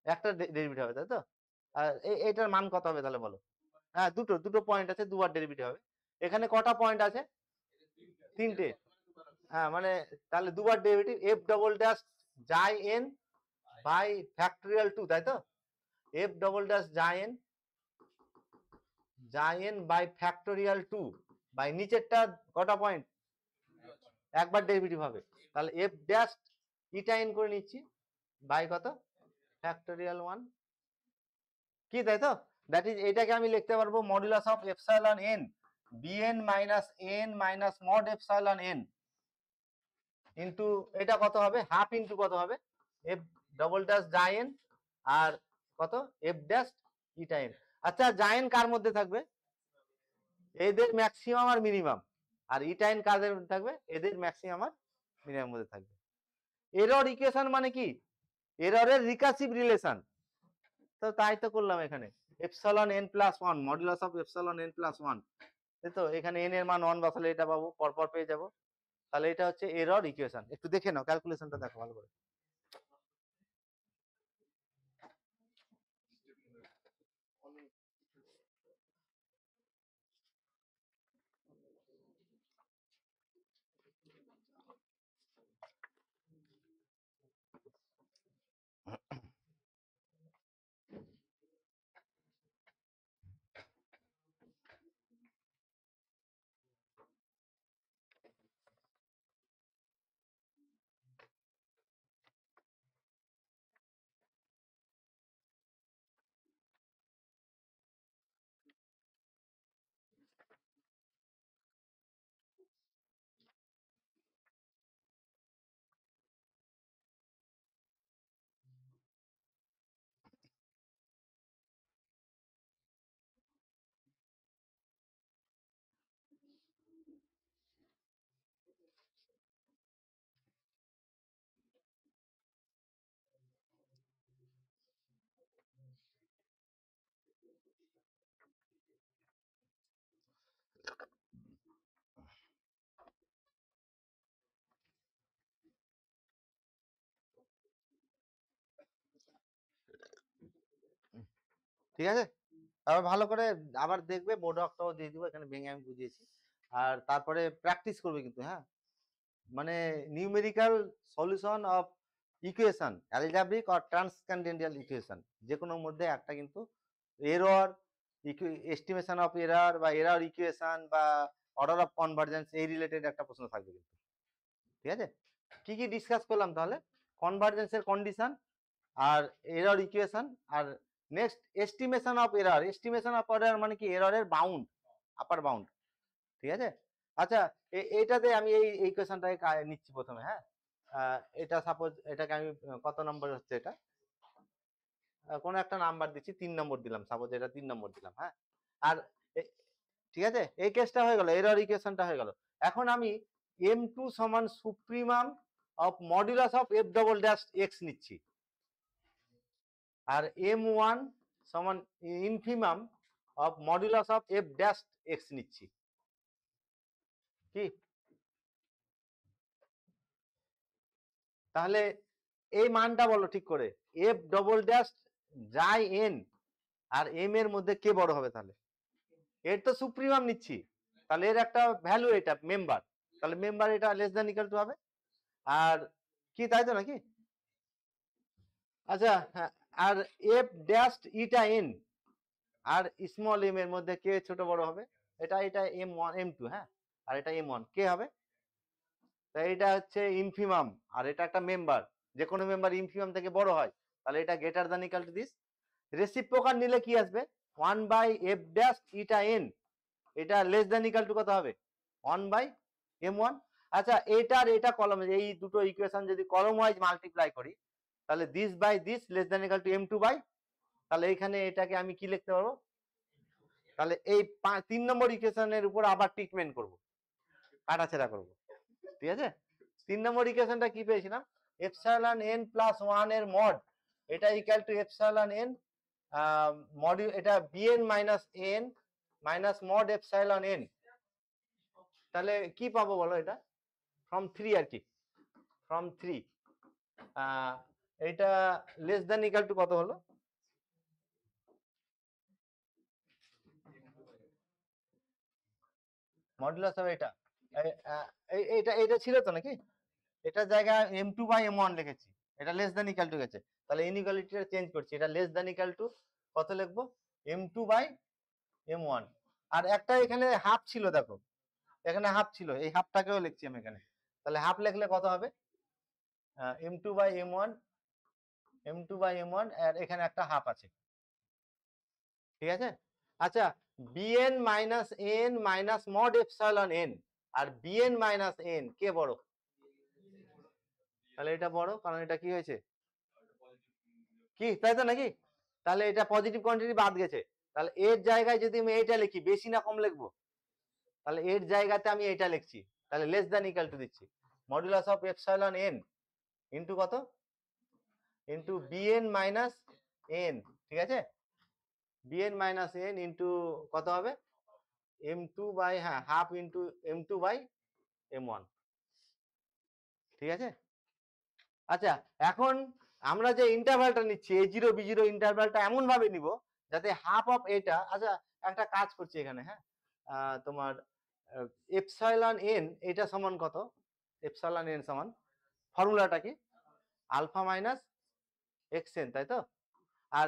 একটা ডেরিভেটিভ হবে তাই তো, আর এটার মান কত হবে তাহলে বলো। হ্যাঁ দুটো পয়েন্ট আছে, দুবার ডেরিভেটিভ হবে। এখানে কটা পয়েন্ট আছে? তিনটে। হ্যাঁ মানে তাহলে দুবার ডেরিভেটিভ এফ ডবল ড্যাশ জাই এন বাই ফ্যাক্টোরিয়াল 2 তাই তো, এফ ডবল ড্যাশ জাই এন বাই ফ্যাক্টোরিয়াল 2 বাই নিচেরটা কটা পয়েন্ট একবার ডেরিভেটিভ হবে, তাহলে এফ ড্যাশ ইটা এন করে নিচ্ছি বাই কত ফ্যাক্টোরিয়াল 1 কি তাই তো, দ্যাট ইজ এটাকে আমি লিখতে পারবো modulus of epsilon n BN minus n minus mod epsilon n into এটা কত হবে হাফ ইন্টু কত হবে এফ ডবল ড্যাশ জায়েন আর কত এফ ড্যাশ ইটা এন। আচ্ছা জায়েন কার মধ্যে থাকবে? এদের ম্যাক্সিমাম আর মিনিমাম, আর ইটা এন কাদের মধ্যে থাকবে? এদের ম্যাক্সিমাম আর মিনিমাম মধ্যে থাকবে। এরর ইকুয়েশন মানে কি? এররের রিকার্সিভ রিলেশন, তো তাই তো করলাম এখানে epsilon N plus 1 modulus of epsilon N plus 1 তাই তো, এখানে এন এর মান 1 বসালে এটা পাবো, পরপর পেয়ে যাব, তাহলে এটা হচ্ছে এরর ইকুয়েশন। একটু দেখে নাও ক্যালকুলেশনটা দেখো ভালো করে। ঠিক আছে, আবার ভালো করে আবার দেখবে, বোর্ড অফটাও দিয়ে দিব, এখানে ভেঙে আমি বুঝিয়েছি, আর তারপরে প্র্যাকটিস করবে কিন্তু, হ্যাঁ মানে numerical solution of equation algebraic or transcendental equation যে কোনো মধ্যে একটা কিন্তু এরর এস্টিমেশন অফ এরর বা এরর ইকুয়েশন বা অর্ডার অফ কনভার্জেন্স এই রিলেটেড একটা প্রশ্ন থাকবে কিন্তু। ঠিক আছে, কি কি ডিসকাস করলাম তাহলে? কনভার্জেন্সের কন্ডিশন আর এরর ইকুয়েশন, আর next estimation of error. Estimation of error মানে কি এররের বাউন্ড, আপার বাউন্ড। ঠিক আছে, আচ্ছা এইটাতে আমি এই ইকুয়েশনটাকে নিচ্ছি প্রথমে, হ্যাঁ এটা সাপোজ এটাকে আমি কত নম্বর হচ্ছে এটা কোনো একটা নাম্বার দিচ্ছি 3 নম্বর দিলাম, সাপোজ এটা 3 নম্বর দিলাম, হ্যাঁ আর ঠিক আছে এই কেসটা হয়ে গেল, এরর ইকুয়েশনটা হয়ে গেল। এখন আমি m2 সমান supremum of modulus of f double dash x নিচ্ছি, আর m1 সমান infimum of modulus of f dash x নিচ্ছি। কি তাহলে এই মানটা বলো ঠিক করে, f ডবল ড্যাশ যাই n আর m এর মধ্যে কে বড় হবে? তাহলে এর তো সুপ্রিমাম নিচ্ছি, তাহলে এর একটা ভ্যালু এটা মেম্বার, তাহলে মেম্বার এটা লেস দ্যান ইকুয়াল টু হবে, আর কি তাই তো নাকি? আচ্ছা হ্যাঁ, আর এফ ড্যাশ ইটা এন আর স্মল এম এর মধ্যে কে ছোট বড় হবে? এটা m1 m2, হ্যাঁ আর এটা m1, কে হবে? তাই এটা হচ্ছে ইনফিমাম আর এটা একটা মেম্বার, যে কোনো মেম্বার ইনফিমাম থেকে বড় হয়, তাহলে এটা greater than equal to this. Reciprocal নিলে কি আসবে? 1 by f dash eta n, এটা লেস দ্যান ইকুয়াল টু কত হবে? 1 বাই m1। আচ্ছা এটা আর এটা কলম, এই দুটো ইকুয়েশন যদি কলম ওয়াইজ মাল্টিপ্লাই করি, তাহলে this by this less than equal to m2 by, তাহলে এখানে এটাকে আমি কি লিখতে পারবো, তাহলে এই 3 নম্বর ইকুয়েশনের উপর আবার ট্রিটমেন্ট করব, কাটাছেড়া করব, ঠিক আছে। 3 নম্বর ইকুয়েশনটা কি পেয়েছিলাম, এপসাইলন n প্লাস 1 এর মড এটা equal to epsilon n module এটা bn minus n minus mod epsilon n, তাহলে কি পাবো বলো, এটা ফ্রম 3 আর কি, ফ্রম 3 এটা লেস দ্যান ইকুয়াল টু কত হলো, মডুলাস অফ এটা এটা এটা ছিল তো নাকি, এটা জায়গায় m2 বাই m1 লিখেছি, এটা লেস দ্যান ইকুয়াল টু গেছে, তাহলে ইনইকুয়ালিটিটা চেঞ্জ করছি, এটা লেস দ্যান ইকুয়াল টু কত লিখবো, m2 বাই m1, আর একটা এখানে হাফ ছিল, দেখো এখানে হাফ ছিল, এই হাফটাকেও লিখছি আমি এখানে, তাহলে হাফ লিখলে কত হবে, m2 by m1, m2 by m1 আর এখানে একটা হাফ আছে, ঠিক আছে। আচ্ছা bn minus n minus mod epsilon n আর bn মাইনাস n কে বড়, তাহলে এটা বড়, কারণ এটা কি হয়েছে কি, তাই তো নাকি, তাহলে এটা পজিটিভ কোয়ান্টিটি বাদ গেছে, তাহলে এর জায়গায় যদি আমি এইটা লিখি, বেশি না কম লিখবো, তাহলে এর জায়গাতে আমি এটা লিখছি, তাহলে লেস দ্যান ইকুয়াল টু দিচ্ছি, modulus of epsilon n into কত, ইনটু bn মাইনাস n, ঠিক আছে, bn মাইনাস n ইনটু কত হবে m2 বাই, হ্যাঁ half into m2 by m1, ঠিক আছে। আচ্ছা এখন আমরা যে ইন্টারভালটা নিচ্ছি a0 b0 ইন্টারভালটা এমন ভাবে নিব যাতে হাফ অফ এটা, আচ্ছা একটা কাজ করছি এখানে, হ্যাঁ তোমার এপসাইলন n এটা সমান কত, এপসাইলন n সমান ফর্মুলাটা কি, আলফা মাইনাস xn, তাই তো, আর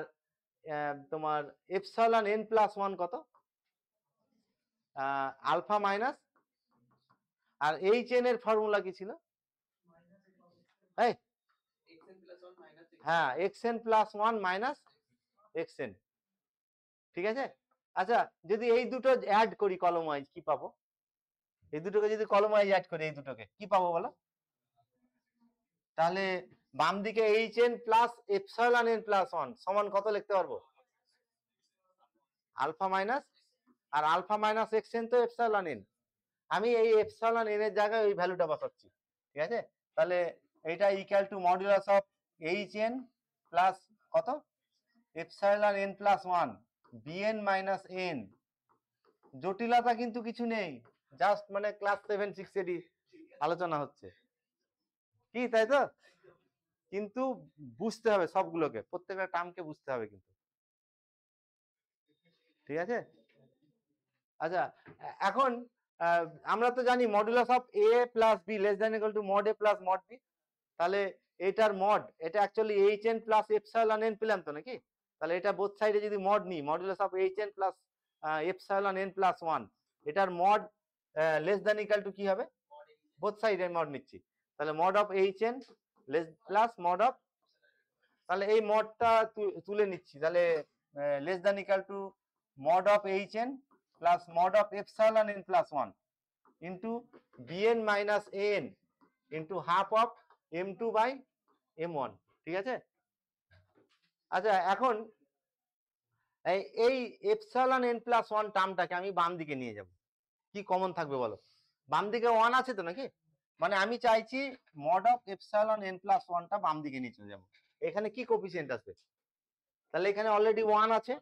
তোমার এপসাইলন n প্লাস 1 কত, আলফা মাইনাস, আর এইচ এন এর ফর্মুলা কি ছিল, এই হ্যাঁ xn প্লাস 1 মাইনাস xn, ঠিক আছে। আচ্ছা যদি এই দুটো অ্যাড করি কলম ওয়াইজ কি পাবো, এই দুটোকে যদি কলম ওয়াইজ অ্যাড করি, এই দুটোকে কি পাবো বলো, তাহলে বাম দিকে hn plus epsilon n plus 1 সমান কত লিখতে পারবো, আলফা মাইনাস, আর আলফা মাইনাস xn তো এপসাইলন n, আমি এই এপসাইলন n এর জায়গায় ওই ভ্যালুটা বসাচ্ছি, ঠিক আছে। তাহলে এটা equal to modulus of hn plus কত, epsilon n plus 1 bn minus n, জটিলতা কিন্তু কিছু নেই, জাস্ট মানে ক্লাস 7 6 এরই আলোচনা হচ্ছে, কি তাই তো, কিন্তু বুঝতে হবে সবগুলোকে, প্রত্যেকটা টার্মকে বুঝতে হবে কিন্তু, ঠিক আছে। আচ্ছা এখন আমরা তো জানি modulus of a plus b less than equal to mod a plus mod b, তাহলে এটার মড এটা actually hn plus epsilon n পেলাম তো নাকি, তাহলে এটা বোথ সাইডে যদি মড নিই, modulus of hn plus epsilon n plus 1, এটার mod less than equal to কি হবে, বোথ সাইডে মড নিচ্ছি, তাহলে mod of hn less plus mod of, তাহলে এই মডটা তুলে নিচ্ছি, তাহলে less than equal to mod of hn plus mod of epsilon n plus 1 into bn minus an into half of m2 by m1, ঠিক আছে। আচ্ছা এখন এই এপসাইলন n প্লাস 1 টার্মটাকে আমি বাম দিকে নিয়ে যাব, কি কমন থাকবে বলো, বাম দিকে 1 আছে তো নাকি, মানে আমি চাইছি mod of epsilon n plus 1 টা বাম দিকে নিয়ে চলে যাব, এখানে কি কোফিসিয়েন্ট আসবে, তাহলে এখানে অলরেডি 1 আছে,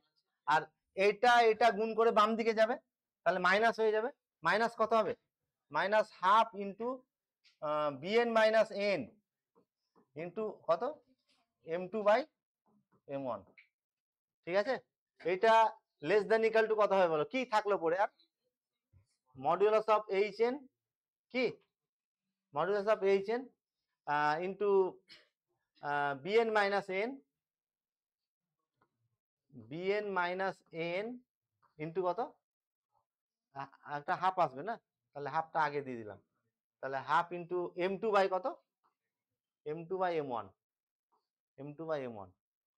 আর এটা গুণ করে বাম দিকে যাবে, তাহলে মাইনাস হয়ে যাবে, মাইনাস কত হবে, minus half into bn minus n into কত m2 বাই m1, ঠিক আছে। এটা লেস দ্যান ইকুয়াল টু কত হবে বলো, কি থাকলো পরে আর, মডুলাস অফ hn, কি modulus of hn into bn minus n, bn minus n into কত, একটা হাফ আসবে না, তাহলে হাফটা আগে দিয়ে দিলাম, তাহলে হাফ ইন্টু m2 বাই কত, m2 by m1, m2 by m1,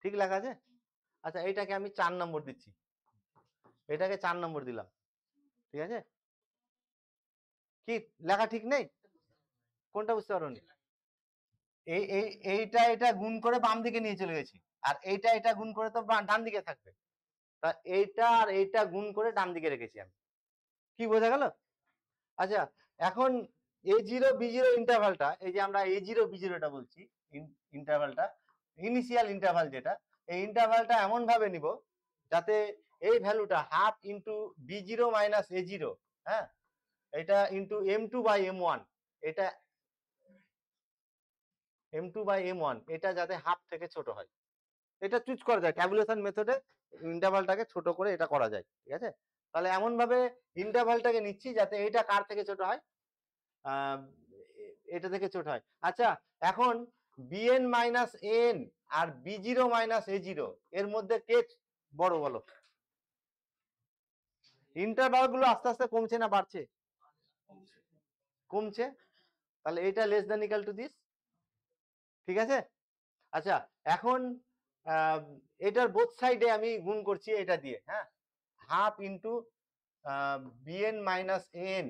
ঠিক লেখা আছে। আচ্ছা এটাকে আমি 4 নম্বর দিচ্ছি, এটাকে 4 নম্বর দিলাম, ঠিক আছে, কি লেখা ঠিক নেই, কোনটা বুঝতে পারোনি, এইটা এটা গুণ করে বাম দিকে নিয়ে চলে গেছি, আর এইটা এটা গুণ করে তো ডান দিকে থাকবে। তা এইটা আর এইটা গুণ করে ডান দিকে রেখেছি আমি। কি বোঝা গেল? আচ্ছা, এখন A0 B0 ইন্টারভালটা, এই যে আমরা A0 B0টা বলছি, ইন্টারভালটা ইনিশিয়াল ইন্টারভাল যেটা, এই ইন্টারভালটা এমন ভাবে নিব যাতে এই ভ্যালুটা half into B0 minus A0, হ্যাঁ, এটা ইন্টু M2 বাই M1, এটা M2 বাই M1, এটা যাতে হাফ থেকে ছোট হয়। এটা চুজ করা যায় ট্যাবুলেশন মেথডে, ইন্টারভালটাকে ছোট করে এটা করা যায়, ঠিক আছে? তাহলে এমন ভাবে ইন্টারভালটাকে নিচ্ছি যাতে এটা কার থেকে ছোট হয়, এটা থেকে ছোট হয়। আচ্ছা, এখন bn মাইনাস এন আর b0 মাইনাস a0 এর মধ্যে কে বড় বলো? ইন্টারভাল গুলো আস্তে আস্তে কমছে না বাড়ছে? কমছে। তাহলে এটা less than equal to this, ঠিক আছে? আচ্ছা, এখন এটার বোথ সাইডে আমি গুণ করছি এটা দিয়ে, হ্যাঁ, half into bn minus N,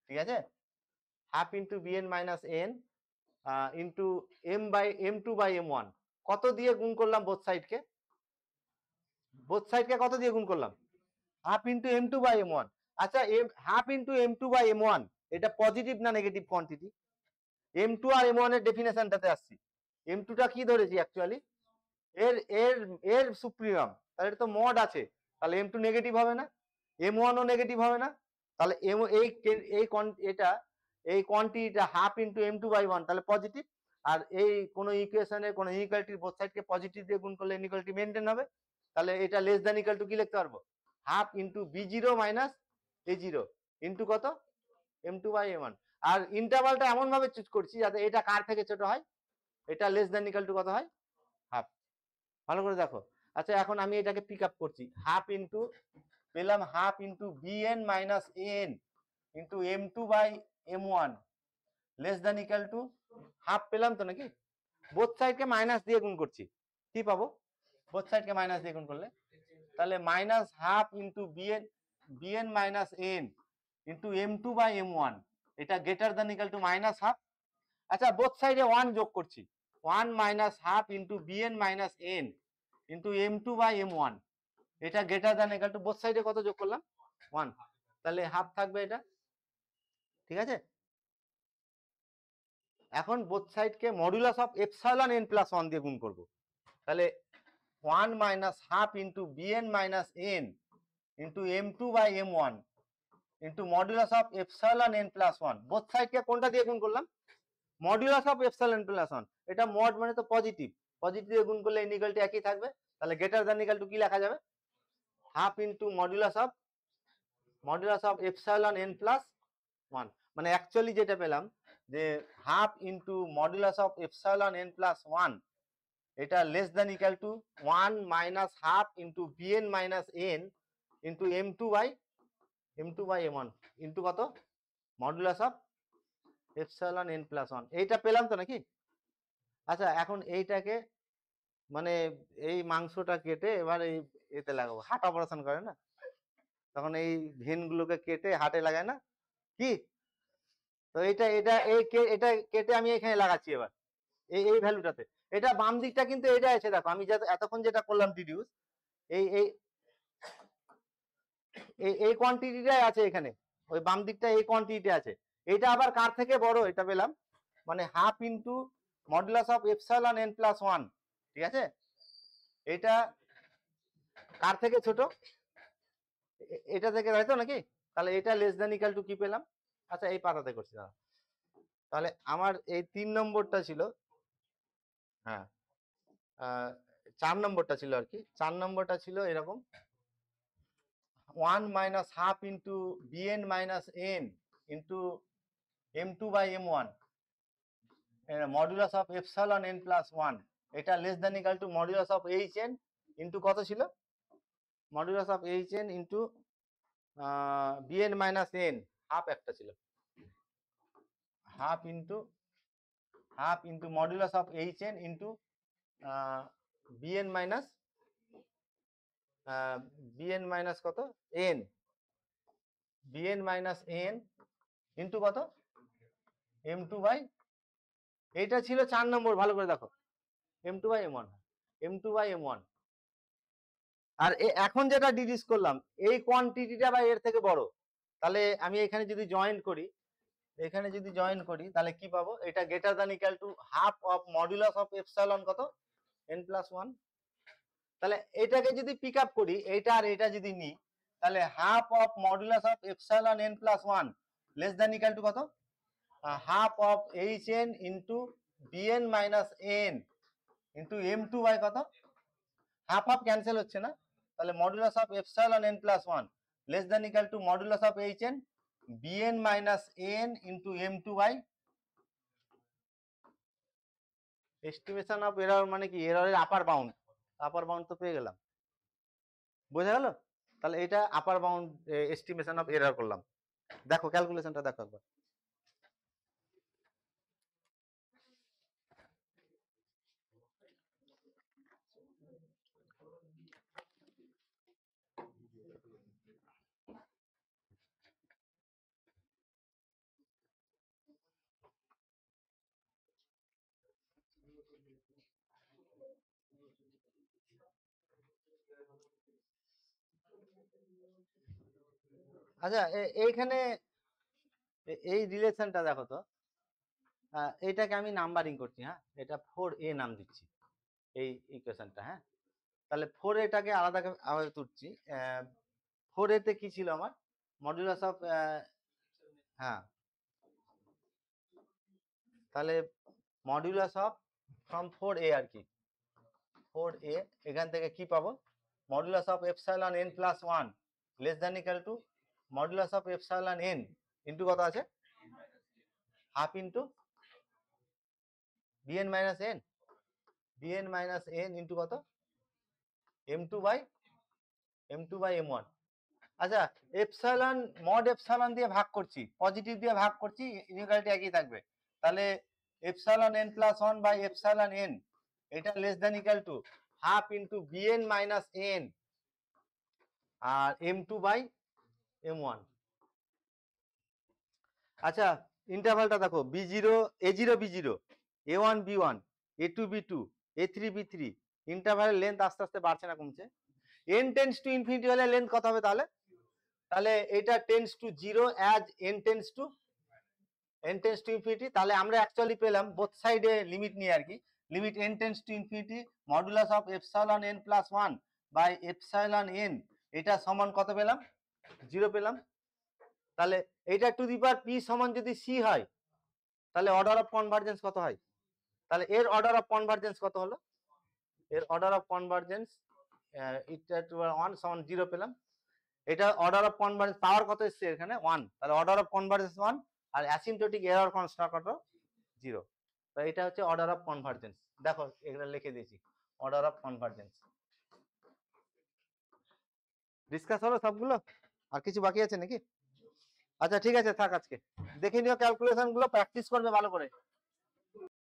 ঠিক আছে, half into bn minus n into m2 by m1, কত দিয়ে গুণ করলাম বোথ সাইডকে? বোথ সাইডকে কত দিয়ে গুণ করলাম? Half into m2 by m1। আচ্ছা, half into m2 by m1 এটা পজিটিভ না নেগেটিভ কোয়ান্টিটি? m2 আর m1 এর ডেফিনেশনটাতে আসছি। m2 টা কি ধরেছি অ্যাকচুয়ালি? এর এর এর সুপ্রিমাম, তাহলে এটা তো মড আছে, তাহলে m2 নেগেটিভ হবে না, m1 ও নেগেটিভ হবে না, তাহলে এটা এই কোয়ান্টিটিটা হাফ ইন্টু m2 বাই 1 তাহলে পজিটিভ। আর এই কোন ইকুয়েশনে কোন ইনইকুয়ালিটির বোথ সাইডকে পজিটিভ দিয়ে গুণ করলে ইনইকুয়ালিটি মেইনটেইন হবে। তাহলে এটা লেস দ্যান ইকুয়াল টু কি লিখতে পারবো? Half into b0 minus a0 into কত? m2 by m1। আর ইন্টারভালটা এমন ভাবে চুজ করছি যাতে এটা কার থেকে ছোট হয়, এটা লেস দ্যান ইকুয়াল টু কত হয়? হাফ। ভালো করে দেখো। আচ্ছা, এখন আমি এটাকে পিক আপ করছি, হাফ ইন্টু পেলাম half into bn minus n into m2 by m1 less than equal to half পেলাম তো নাকি? বোথ সাইডকে মাইনাস দিয়ে গুণ করছি, কি পাবো? বোথ সাইডকে মাইনাস দিয়ে গুণ করলে তাহলে minus half into bn minus n into m2 by m1, এটা greater than equal to minus half. আচ্ছা, বোথ সাইডে 1 যোগ করছি, 1 minus half into bn minus n into m2 by m1, এটা greater than equal to, both সাইডে কত যোগ করলাম? 1, তাহলে হাফ থাকবে এটা, ঠিক আছে? এখন বোথ সাইডকে modulus of epsilon n plus 1 দিয়ে গুণ করব, তাহলে 1 minus half into bn minus n into m2 by m1 into modulus of epsilon n plus 1, both সাইডকে কোনটা দিয়ে গুণ করলাম? মডুলাস অফ এপসাইলন প্লাস 1, এটা মড মানে তো পজিটিভ, পজিটিভ দিয়ে গুণ করলে ইনইকুয়ালিটি একই থাকবে, তাহলে গ্রেটার দ্যান ইকুয়াল টু কি লেখা যাবে? Half into modulus of epsilon n plus 1, মানে অ্যাকচুয়ালি যেটা পেলাম যে half into modulus of epsilon n plus 1, এটা less than equal to 1 minus half into bn minus n into m2 by m1 into কত? Modulus of epsilon n plus 1, এইটা পেলাম তো নাকি? আচ্ছা, এখন এইটাকে মানে এই মাংসটা কেটে এবার এই এতে লাগাবো, হার্ট অপারেশন করে না তখন এই ভেনগুলোকে কেটে হার্টে লাগায় না কি? তো এটা কেটে আমি এখানে লাগাচ্ছি এবার এই ভ্যালুটাতে। এটা বাম দিকটা কিন্তু এটা আছে, দেখো আমি এতক্ষণ যেটা করলাম ডিডিউস, এই এই এই কোয়ান্টিটিটাই আছে এখানে, ওই বাম দিকটা এই কোয়ান্টিটি আছে। এটা আবার কার থেকে বড় এটা পেলাম, মানে half into modulus of epsilon n plus 1, ঠিক আছে? এটা কার থেকে ছোট? এটা থেকে, তাই তো নাকি? তাহলে এটা লেস দ্যান ইকুয়াল টু কি পেলাম? আচ্ছা, এই পাতাতে করছি দাঁড়া। তাহলে আমার এই 3 নম্বরটা ছিল, হ্যাঁ 4 নম্বরটা ছিল আর কি, 4 নম্বরটা ছিল এরকম 1 minus half into bn minus n into m2 by m1 modulus of epsilon n plus 1, এটা less than equal to modulus of hn into কত ছিল? Modulus of hn into bn minus n, half একটা ছিল, half into modulus of hn into bn minus কত? n, bn minus n into কত? m2 by এটা ছিল 4 নম্বর, ভালো করে দেখো, m2/m1, m2/m1। আর এখন যেটা ডিডিউস করলাম এই কোয়ান্টিটিটা বা এর থেকে বড়, তাহলে আমি এখানে যদি জয়েন করি, তাহলে কি পাবো, এটা greater than equal to half of modulus of epsilon কত, n+1। তাহলে এটাকে যদি পিক আপ করি, এটা আর এটা যদি নিই, তাহলে half of modulus of epsilon n+1 less than equal to কত, half of hn into bn minus n into m2 by কত, হাফ হাফ ক্যান্সেল হচ্ছে না, তাহলে modulus of epsilon n+1 less than equal to modulus of hn bn minus n into m2 by estimation of error, মানে কি এররের আপার bound তো পেয়ে গেলাম, বোঝা গেল। তাহলে এটা আপার বাউন্ড এস্টিমেশন অফ এরর করলাম। দেখো ক্যালকুলেশনটা দেখো একবার। আচ্ছা এইখানে এই রিলেশনটা দেখো তো, এইটাকে আমি নাম্বারিং করছি, হ্যাঁ, এটা 4a নাম দিচ্ছি এই ইকুয়েশনটা, হ্যাঁ। তাহলে 4aটাকে আলাদা তুলছি। 4a তে কি ছিল আমার, মডুলাস অফ, হ্যাঁ, তাহলে মডুলাস অফ ফ্রম 4a আর কি, 4a এখান থেকে কি পাবো, modulus of epsilon n+1 less than equal to modulus of epsilon n into কত আছে, half into bn minus n into কত, m2/m1। আচ্ছা এপসাইলন মড এপসাইলন দিয়ে ভাগ করছি, পজিটিভ দিয়ে ভাগ করছি, ইনইকুয়ালিটি একই থাকবে, তাহলে epsilon n+1 by epsilon n এটা less than equal to half into bn minus n আর m2/m1। আচ্ছা ইন্টারভালটা দেখো, b0 a0 b0 a1 b1 a2 b2 a3 b3, ইন্টারভালের length আস্তে আস্তে বাড়ছে না কমছে, n টেন্ডস টু ইনফিনিটি হলে লেন্থ কত হবে, তাহলে এটা tends two 0 as n tends to infinity. তাহলে আমরা অ্যাকচুয়ালি পেলাম বোথ সাইডে লিমিট নিয়ে আর কি, limit n tends to infinity modulus of epsilon n+1 by epsilon n, এটা সমান কত পেলাম, 0 পেলাম। তাহলে এটা টু দি পাওয়ার p সমান যদি c হয়, তাহলে অর্ডার অফ কনভারজেন্স কত হয়, তাহলে এর অর্ডার অফ কনভারজেন্স কত হলো, এর অর্ডার অফ কনভারজেন্স এটা টু 1 সমান 0 পেলাম। এটা অর্ডার অফ কনভারজেন্স পাওয়ার কত এসছে এখানে 1, তাহলে অর্ডার অফ কনভারজেন্স 1 আর অ্যাসিম্পটোটিক এরর কনস্ট্যান্ট কত 0। তো এটা হচ্ছে অর্ডার অফ কনভারজেন্স, দেখো এখানে লিখে দিয়েছি অর্ডার অফ কনভারজেন্স। ডিসকাস হলো সবগুলো, আর কিছু বাকি আছে নাকি? আচ্ছা ঠিক আছে থাক, আজকে দেখে নিও ক্যালকুলেশন গুলো, প্র্যাকটিস করবে ভালো করে।